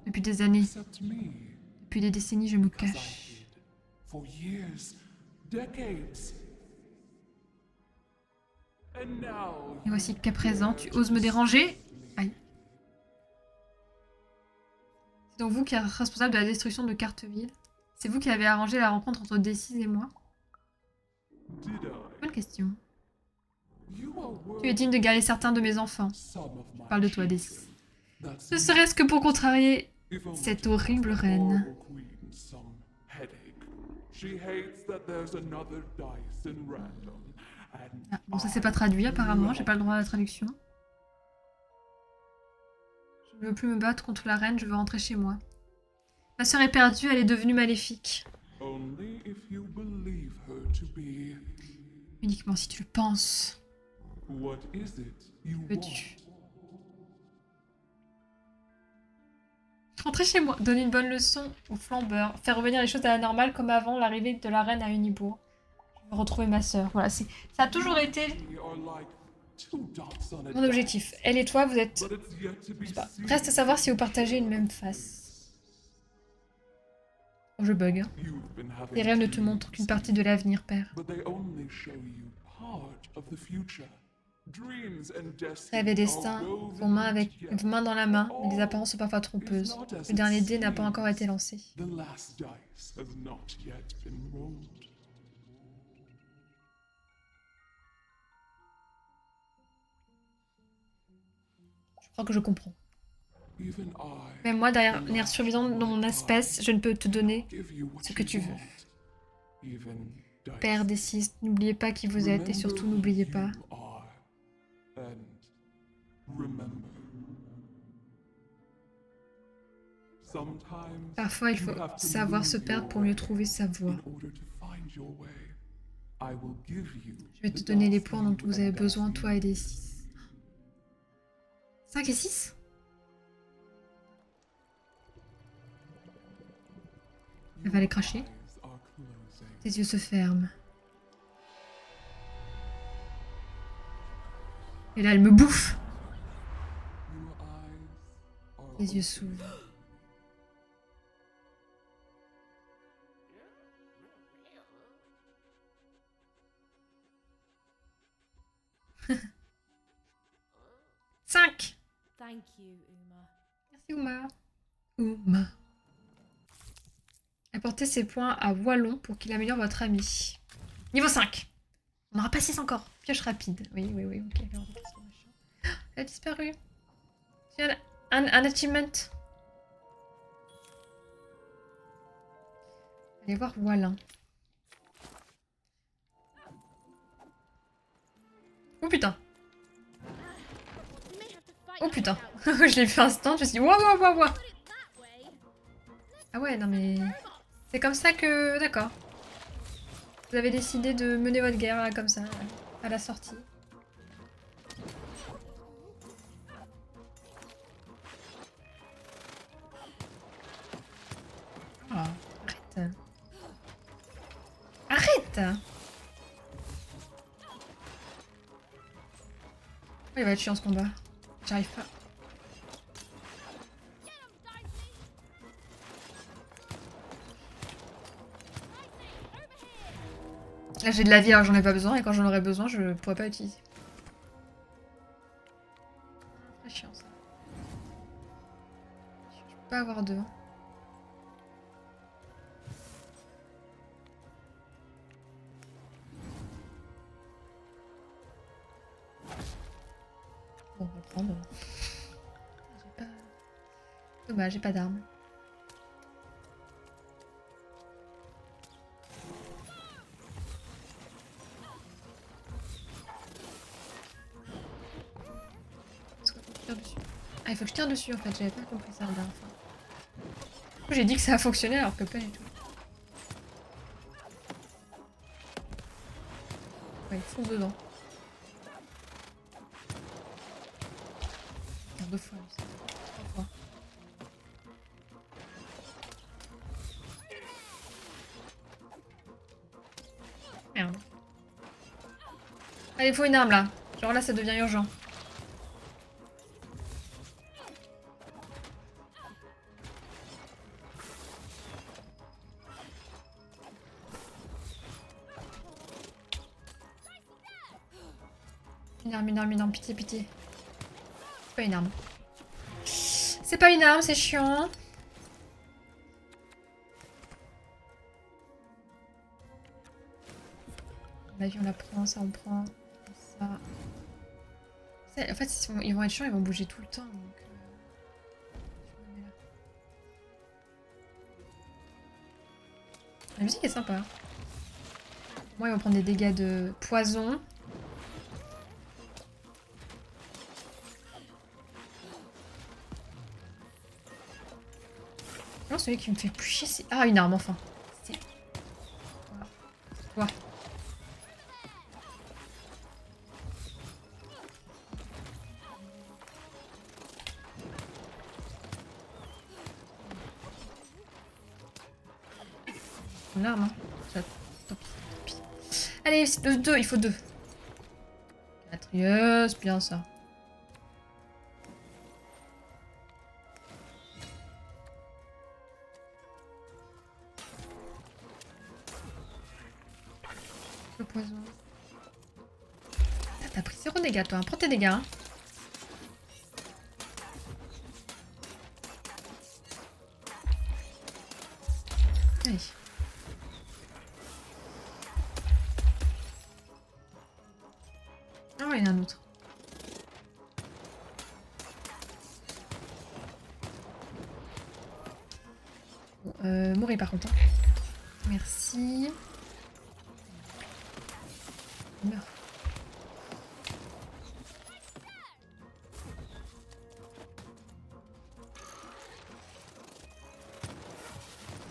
Depuis des années. Depuis des décennies, je me cache. Et voici qu'à présent, tu oses me déranger? Aïe. C'est donc vous qui êtes responsable de la destruction de Carteville. C'est vous qui avez arrangé la rencontre entre D6 et moi? Bonne question. Tu es digne de garder certains de mes enfants. Je parle de toi, D6. Ne serait-ce que pour contrarier cette horrible reine. Ah, bon, ça c'est pas traduit apparemment, j'ai pas le droit à la traduction. Je ne veux plus me battre contre la reine, je veux rentrer chez moi. Ma sœur est perdue, elle est devenue maléfique. Uniquement si tu le penses. Veux-tu rentrer chez moi, donner une bonne leçon au flambeur, faire revenir les choses à la normale comme avant l'arrivée de la reine à Unibourg. Je veux retrouver ma sœur. Voilà, ça a toujours été mon objectif. Elle et toi, vous êtes... Je sais pas. Reste à savoir si vous partagez une même face. Oh, je bug. Hein. Les rêves ne te montrent qu'une partie de l'avenir, père. Rêve et destin vont main dans la main, mais les apparences sont parfois trompeuses. Le dernier dé n'a pas encore été lancé. Je crois que je comprends. Même moi, dernière survivante de mon espèce, je ne peux te donner ce que tu veux. Père des six, n'oubliez pas qui vous êtes et surtout n'oubliez pas. Parfois, il faut savoir se perdre pour mieux trouver sa voie. Je vais te donner les points dont vous avez besoin, toi et les 6. 5 et 6? Elle va les cracher. Tes yeux se ferment. Et là, elle me bouffe. Les yeux s'ouvrent. Cinq. Merci Uma. Uma. Apportez ces points à Wallon pour qu'il améliore votre ami. Niveau 5. On n'aura pas 6 encore. Pioche rapide. Oui, ok. Elle a disparu. Tiens, un achievement. Allez voir Wallon. Oh putain. Oh putain. Je l'ai fait instant. Je me suis dit waouh. Ah ouais, non mais... C'est comme ça que... D'accord. Vous avez décidé de mener votre guerre là, comme ça, à la sortie. Oh, arrête. Arrête. Oh, il va être chiant ce combat. J'arrive pas. Là j'ai de la vie alors j'en ai pas besoin et quand j'en aurai besoin je pourrais pas utiliser. Très chiant ça. Je peux pas avoir deux. Bon, on va prendre. J'ai pas... Dommage, j'ai pas d'armes. Ah, il faut que je tire dessus en fait, j'avais pas compris ça la dernière fois. Du coup, j'ai dit que ça a fonctionné alors que pas du tout. Ouais, il fonce dedans. Regarde, 2 fois, 3 fois. Merde. Allez, il faut une arme là. Genre là, ça devient urgent. Une arme, pitié, pitié. C'est pas une arme. C'est pas une arme, c'est chiant. La vie, on la prend, ça, on prend. Ça. En fait, ils vont être chiants, ils vont bouger tout le temps. Donc, je me mets là. La musique est sympa. Moi, ils vont prendre des dégâts de poison. Non, celui qui me fait plus chier, c'est... Ah, une arme, enfin. Voilà. Ouais. Une arme, hein. Tant pis, tant pis. Allez, 2, il faut 2. 4, yes, bien ça. Le poison. T'as pris 0 dégâts, toi. Prends tes dégâts. Hein. Allez. Ah ouais, il y en a un autre. Bon, mourir par contre. Hein. Merci. Meurs.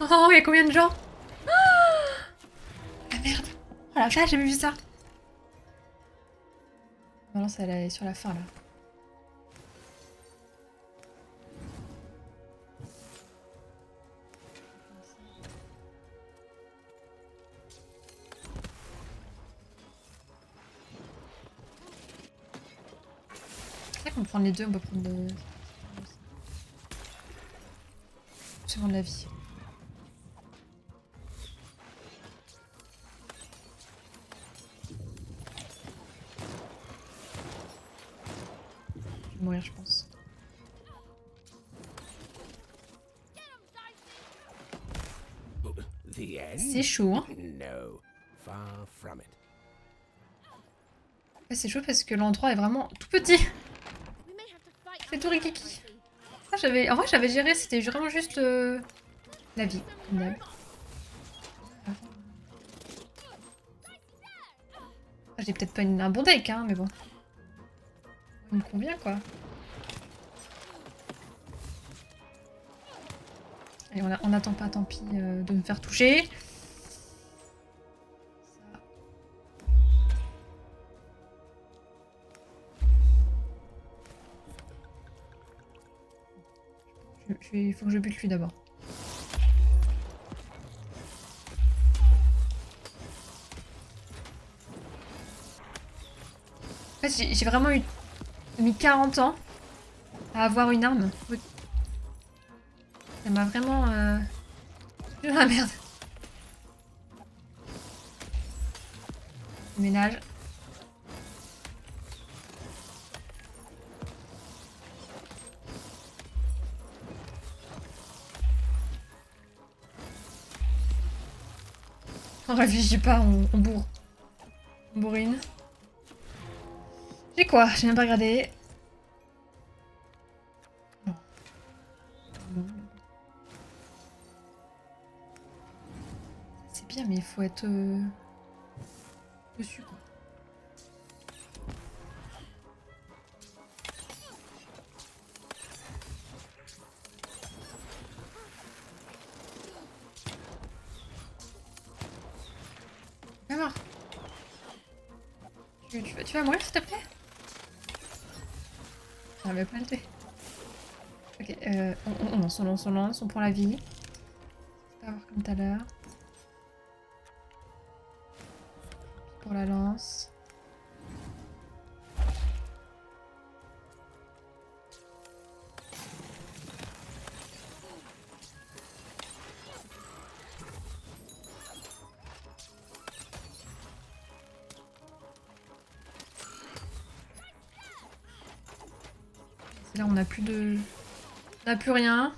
Oh, il y a combien de gens? Ah merde. Oh la vache, j'ai jamais vu ça. Non, ça est sur la fin là. C'est vrai qu'on peut prendre les deux, on peut prendre le... C'est bon de la vie. Je vais mourir, je pense. C'est chaud, hein. Ouais, c'est chaud parce que l'endroit est vraiment tout petit. C'est tout rikiki. Ah, en vrai, j'avais géré, c'était vraiment juste la vie. Ah, j'ai peut-être pas un bon deck, hein, mais bon. Il me convient, quoi. Et on n'attend pas, tant pis, de me faire toucher. Il faut que je bute lui d'abord. En fait, j'ai vraiment mis 40 ans à avoir une arme. Ça m'a vraiment... Ah merde. Ménage. On réfléchit pas, on bourre. On bourrine. J'ai quoi? J'ai même pas regardé. Non. Non. C'est bien, mais il faut être dessus, quoi. Viens voir. Tu vas mourir, s'il te plaît? J'arrive pas à le tuer. Ok, on lance, on prend la vie. Pas avoir comme tout à l'heure. Pour la lance. Là, on n'a plus de... On n'a plus rien.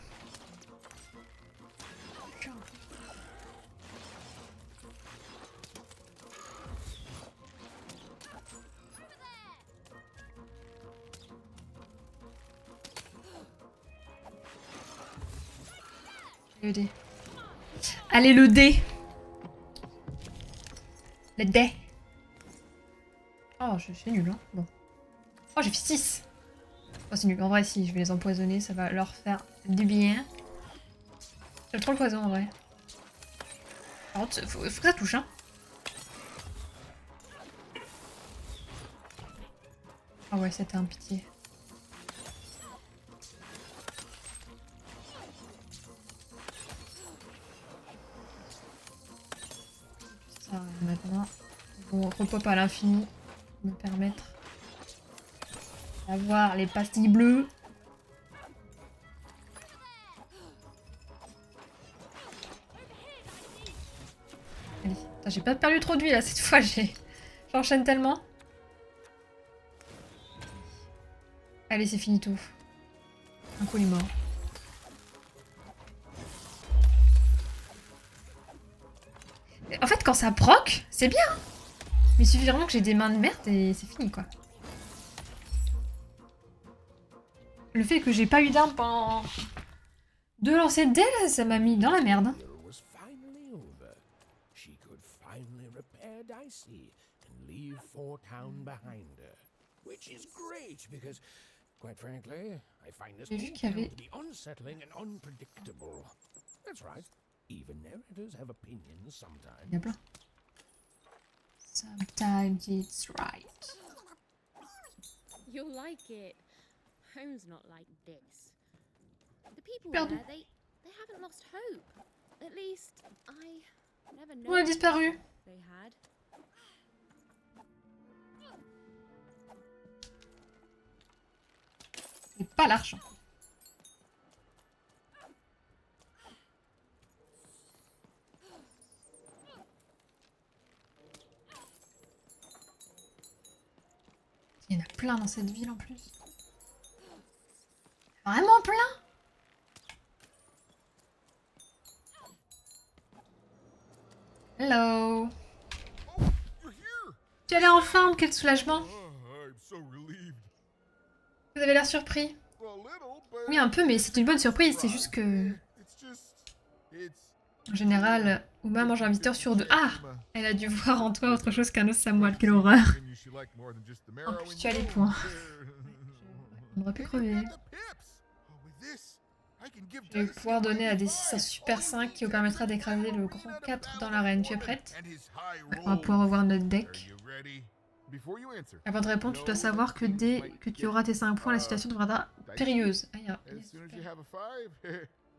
Le dé. Allez, le dé. Le dé. Oh, je suis nul, hein. Bon. Oh, j'ai fait 6. Oh, c'est nul. En vrai, si, je vais les empoisonner, ça va leur faire du bien. J'aime trop le poison, en vrai. Par contre, faut que ça touche, hein. Ah ouais, c'était un pitié. Ça, maintenant, on repop à l'infini pour me permettre d'avoir les pastilles bleues. Allez, j'ai pas perdu trop de vie là cette fois, j'enchaîne tellement. Allez, c'est fini tout. Un coup, il est mort. En fait, quand ça proc, c'est bien. Mais il suffit vraiment que j'ai des mains de merde et c'est fini, quoi. Le fait que j'ai pas eu d'arme pendant 2 lancers de dés, là, ça m'a mis dans la merde. Was finally over. She could finally repair Dicey and leave Four Town behind her. Which is great because, quite frankly, I find this J'ai vu whole qu'il y town avait... to be unsettling and unpredictable. That's right. Even narrators have opinions sometimes. Il y a plein. Sometimes it's right. You'll like it. Home's not like this. The people Pardon. there, they haven't lost hope. At least, I never On a know disparu. they had. Et pas l'argent. Il y en a plein dans cette ville en plus. Vraiment plein. Hello. You're here! Tu allais enfin, quel soulagement. I'm so relieved. Vous avez l'air surpris. A little, but Oui, un peu, mais c'est une bonne surprise. C'est juste que, it's just it's en général, Uma mange un visiteur sur 2. Ah, elle a dû voir en toi autre chose qu'un os Samuel. Quelle horreur. En plus, tu as les points. On aurait pu crever. Je vais pouvoir donner à D6 un super 5 qui vous permettra d'écraser le grand 4 dans l'arène. Tu es prête? Ouais, on va pouvoir revoir notre deck. Avant de répondre, tu dois savoir que dès que tu auras tes 5 points, la situation deviendra périlleuse. Ah,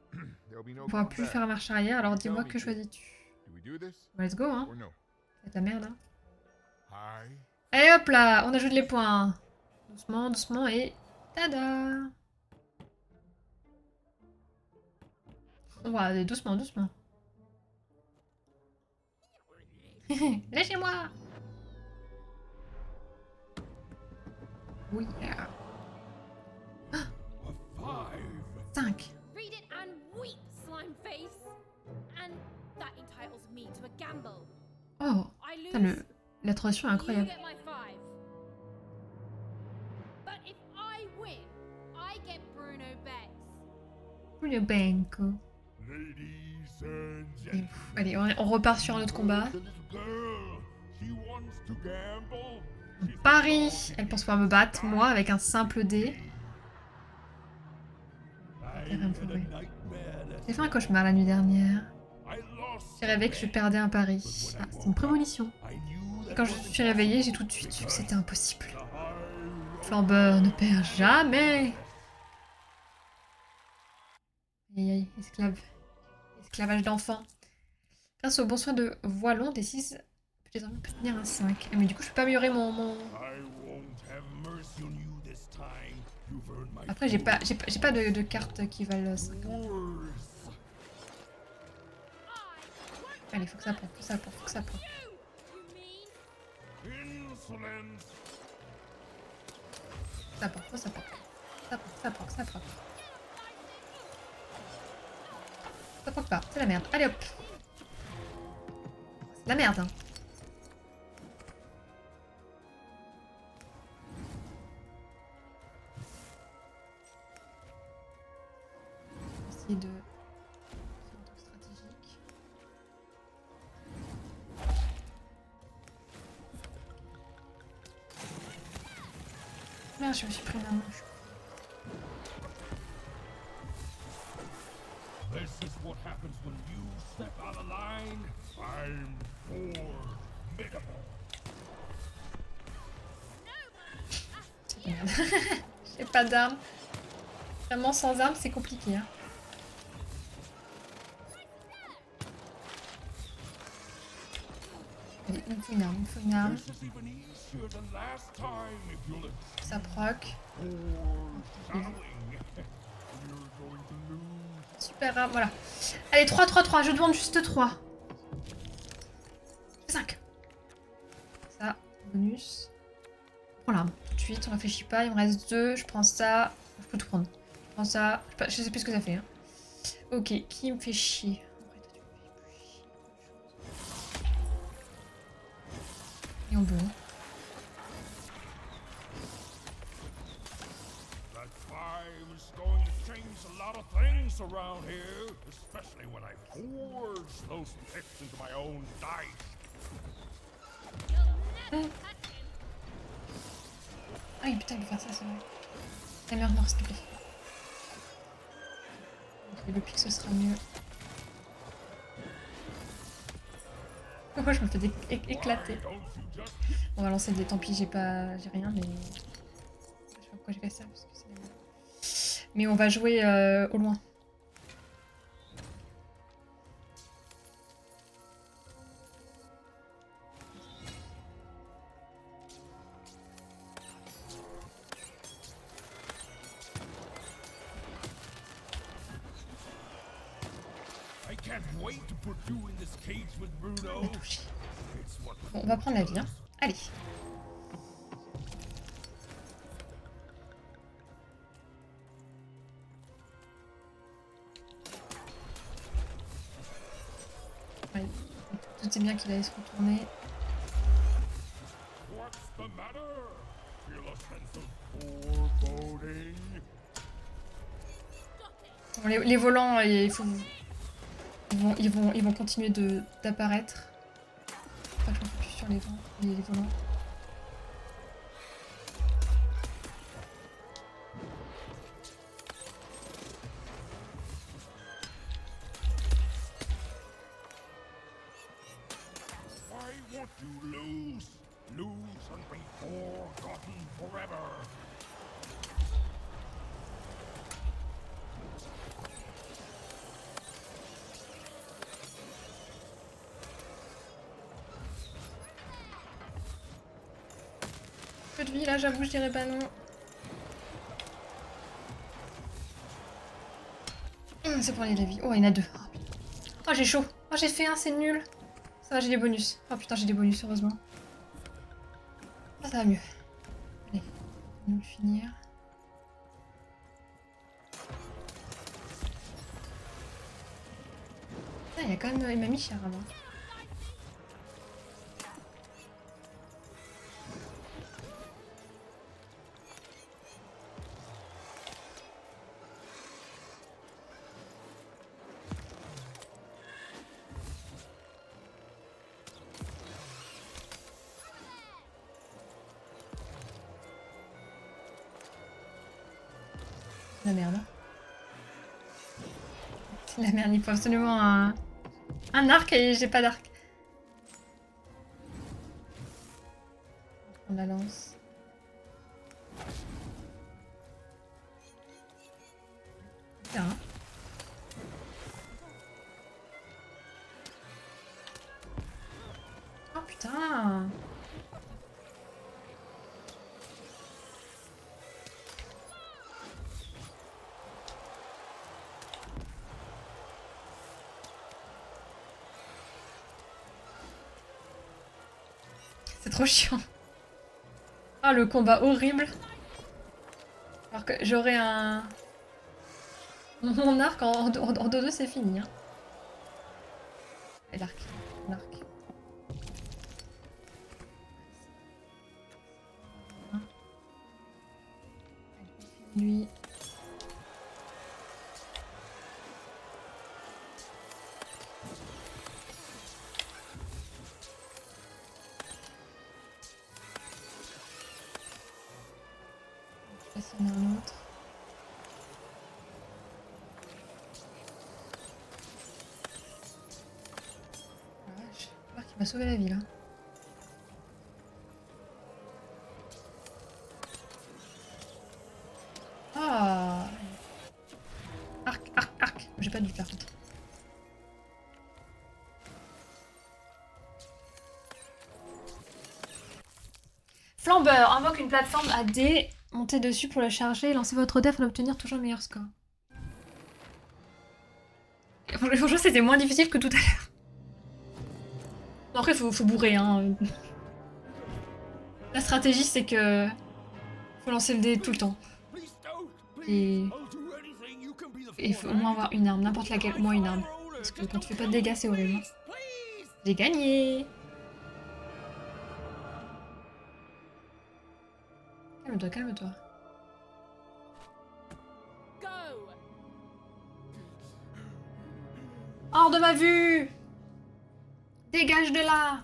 on ne pourra plus faire marche arrière, alors dis-moi que choisis-tu? Let's go, hein. C'est ta merde, hein. Allez hop là, on ajoute les points. Doucement, doucement et... Tada! On va aller doucement, doucement. Lâchez-moi! Oui. A 5. 5. Read it and weep, slime face. And that entitles me to a gamble. Oh, I putain, lose. la traduction est You incroyable. get my 5. But if I win, I get Bruno Betts. Le banco. Ladies and Et, gentlemen. allez, on repart sur un autre combat. The little girl, she wants to gamble. Paris, elle pense pouvoir me battre, moi, avec un simple dé. J'ai fait un cauchemar la nuit dernière. J'ai rêvé que je perdais un pari. Ah, c'était une prémonition. Et quand je me suis réveillée, j'ai tout de suite su que c'était impossible. Flambeur ne perd jamais. Aïe aïe, esclavage d'enfants. Grâce au bon soin de Voilon, D6 peut désormais obtenir un 5. Ah, mais du coup, je peux pas améliorer mon... Après, j'ai pas de cartes qui valent 5. Allez, faut que ça prenne, faut que ça prenne. Ça prend, ça prend. Ça prend pas, c'est la merde. Allez hop. C'est la merde. Hein. Essayer de... stratégique. Merde, je me suis pris ma manche. This is what happens when you step out of line. I'm formidable. J'ai pas d'armes. Vraiment sans armes, c'est compliqué. Hein. Allez, il me faut une arme, This is even easier than last time if you'll Ça proc. shadowing. You're going to lose. Super arme, voilà. Allez, 3, je demande juste 3. 5. Ça, bonus. Je prends l'arme tout de suite, on réfléchit pas, il me reste 2, je prends ça. Je peux tout prendre. Je prends ça, je sais plus ce que ça fait. Hein. Ok, qui me fait chier? Et on bon. That 5 is going to change a lot of things around here, especially when I forge those picks into my own dice. Ah oui, putain, il peut faire ça, c'est vrai. La merde, non, s'il te plaît. Ok, le pic, ce sera mieux. Pourquoi je me fais éclater? Don't you just On va lancer des tant pis, j'ai rien, mais... Je sais pas pourquoi j'ai fait ça, parce que c'est... Mais on va jouer au loin. I can't wait to put you in this cage with Bruno. On a touché. It's what Bon, on va prendre la vie, hein. Allez. Ouais. Tout est bien qu'il allait se retourner. What's the matter? Feel a sense of foreboding? Bon, les volants, il faut... Ils vont continuer d'apparaître. Faut pas que je me focus sur les volants. Why won't you lose? Lose and be forgotten forever. Peu de vie là, j'avoue, je dirais pas non. C'est pour aller de la vie. Oh, il y en a 2. Oh, putain. Oh, j'ai chaud. Oh, j'ai fait 1, c'est nul. Ça va, j'ai des bonus. Oh putain, j'ai des bonus, heureusement. Ah, ça va mieux. Allez, nous le finir. Ah, il y a quand même... Il m'a mis cher avant. La merde. C'est la merde, il faut absolument un arc et j'ai pas d'arc. On la lance. Bien. Oh putain! C'est trop chiant. Ah, le combat horrible. Alors que j'aurais un... Mon arc en 2-2, c'est fini. Hein. Et l'arc. L'arc. Lui. Je sais pas s'il y en a un autre. Ah, vache. L'arc qui m'a sauvé la vie là. Ah! Arc, arc, arc. J'ai pas dû faire contre. Flambeur, invoque une plateforme à dés, montez dessus pour la charger et lancez votre dé afin d'obtenir toujours le meilleur score. Franchement, c'était moins difficile que tout à l'heure. Bon, après, faut bourrer, hein. La stratégie, c'est que... faut lancer le dé tout le temps. Et... il faut au moins avoir une arme, n'importe laquelle, au moins une arme. Parce que quand tu fais pas de dégâts, c'est horrible. J'ai gagné! Calme-toi, calme-toi. Hors de ma vue! Dégage de là!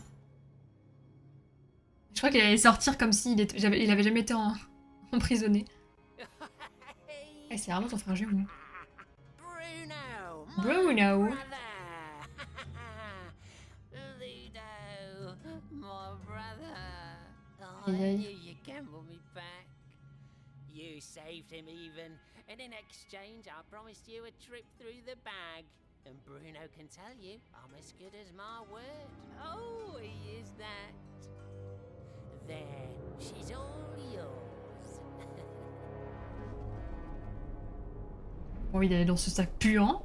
Je crois qu'il allait sortir comme s'il il avait jamais été emprisonné. Eh, c'est vraiment ton frère jumeau. Bruno! Aïe aïe. You saved him even, and in exchange I promised you a trip through the bag. And Bruno can tell you I'm as good as my word. Oh, he is that. There, she's all yours. Bon, il est dans ce sac puant.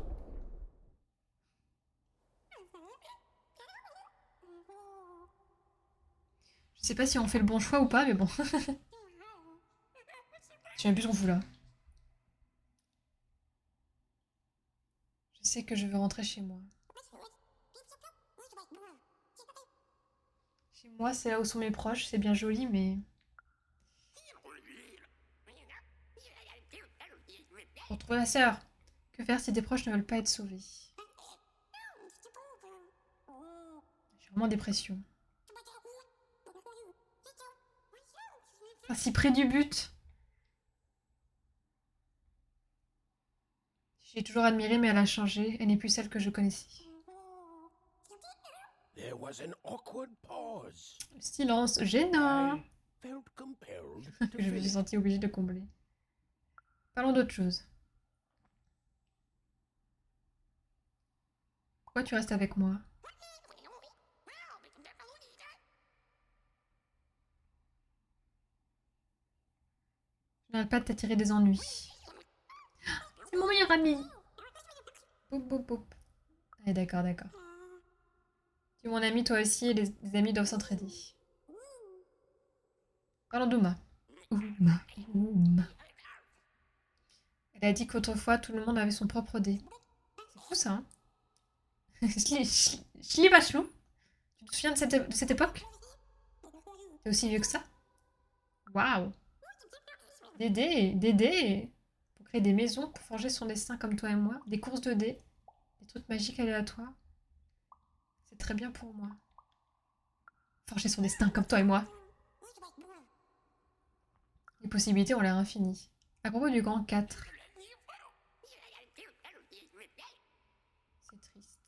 Je sais pas si on fait le bon choix ou pas, mais bon. Je sais même plus ce qu'on fout là. Je sais que je veux rentrer chez moi. Chez moi, c'est là où sont mes proches, c'est bien joli, mais... Pour retrouver ma sœur. Que faire si tes proches ne veulent pas être sauvés? J'ai vraiment en dépression. Ah, si près du but. J'ai toujours admiré, mais elle a changé. Elle n'est plus celle que je connaissais. There was an awkward pause. Silence gênant. I felt compelled to Que je me fill suis it. sentie obligée de combler. Parlons d'autre chose. Pourquoi tu restes avec moi? Je n'arrête pas de t'attirer des ennuis. C'est mon meilleur ami. Boop, boop, boop. Allez, d'accord, d'accord. Tu es mon ami, toi aussi, et les amis doivent s'entraider. Parlons d'Uma. Oum. Elle a dit qu'autrefois, tout le monde avait son propre dé. C'est fou, ça, hein. Je lis vachement. Tu te souviens de cette époque? T'es aussi vieux que ça? Waouh! Des dés! Pour créer des maisons, pour forger son destin comme toi et moi. Des courses de dés. Des trucs magiques aléatoires. C'est très bien pour moi. Forger son destin comme toi et moi. Les possibilités ont l'air infinies. À propos du grand 4. C'est triste.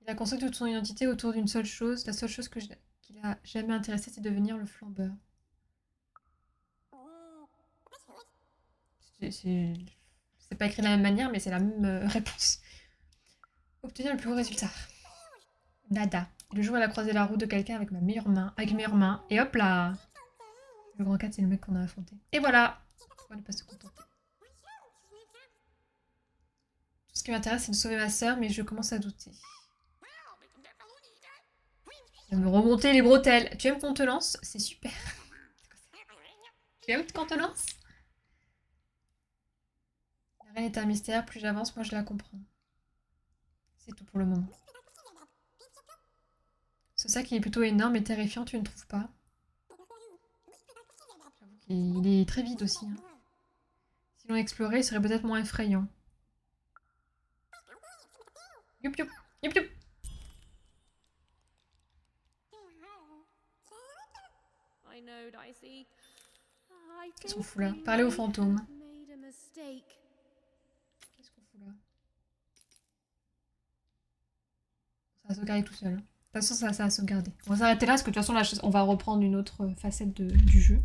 Il a construit toute son identité autour d'une seule chose. La seule chose qui l'a jamais intéressé, c'est devenir le flambeur. C'est pas écrit de la même manière, mais c'est la même réponse. Obtenir le plus haut résultat. Nada. Le jour où elle a croisé la route de quelqu'un avec mes meilleures mains. Et hop là! Le grand 4, c'est le mec qu'on a affronté. Et voilà! Pourquoi ne pas se contenter? Tout ce qui m'intéresse, c'est de sauver ma sœur, mais je commence à douter. Je vais me remonter les bretelles. Tu aimes qu'on te lance? C'est super. Tu aimes qu'on te lance? La reine est un mystère. Plus j'avance, moi je la comprends. C'est tout pour le moment. Ce sac il est plutôt énorme et terrifiant, tu ne trouves pas? J'avoue qu'il est très vide aussi. Hein. Si l'on explorait, il serait peut-être moins effrayant. Youp youp, youp youp. Qu'est-ce qu'on fout là? Parler aux fantômes. Qu'est-ce qu'on fout là? Ça va sauvegarder tout seul. De toute façon, ça va sauvegarder. On va s'arrêter là parce que de toute façon, là, on va reprendre une autre facette du jeu.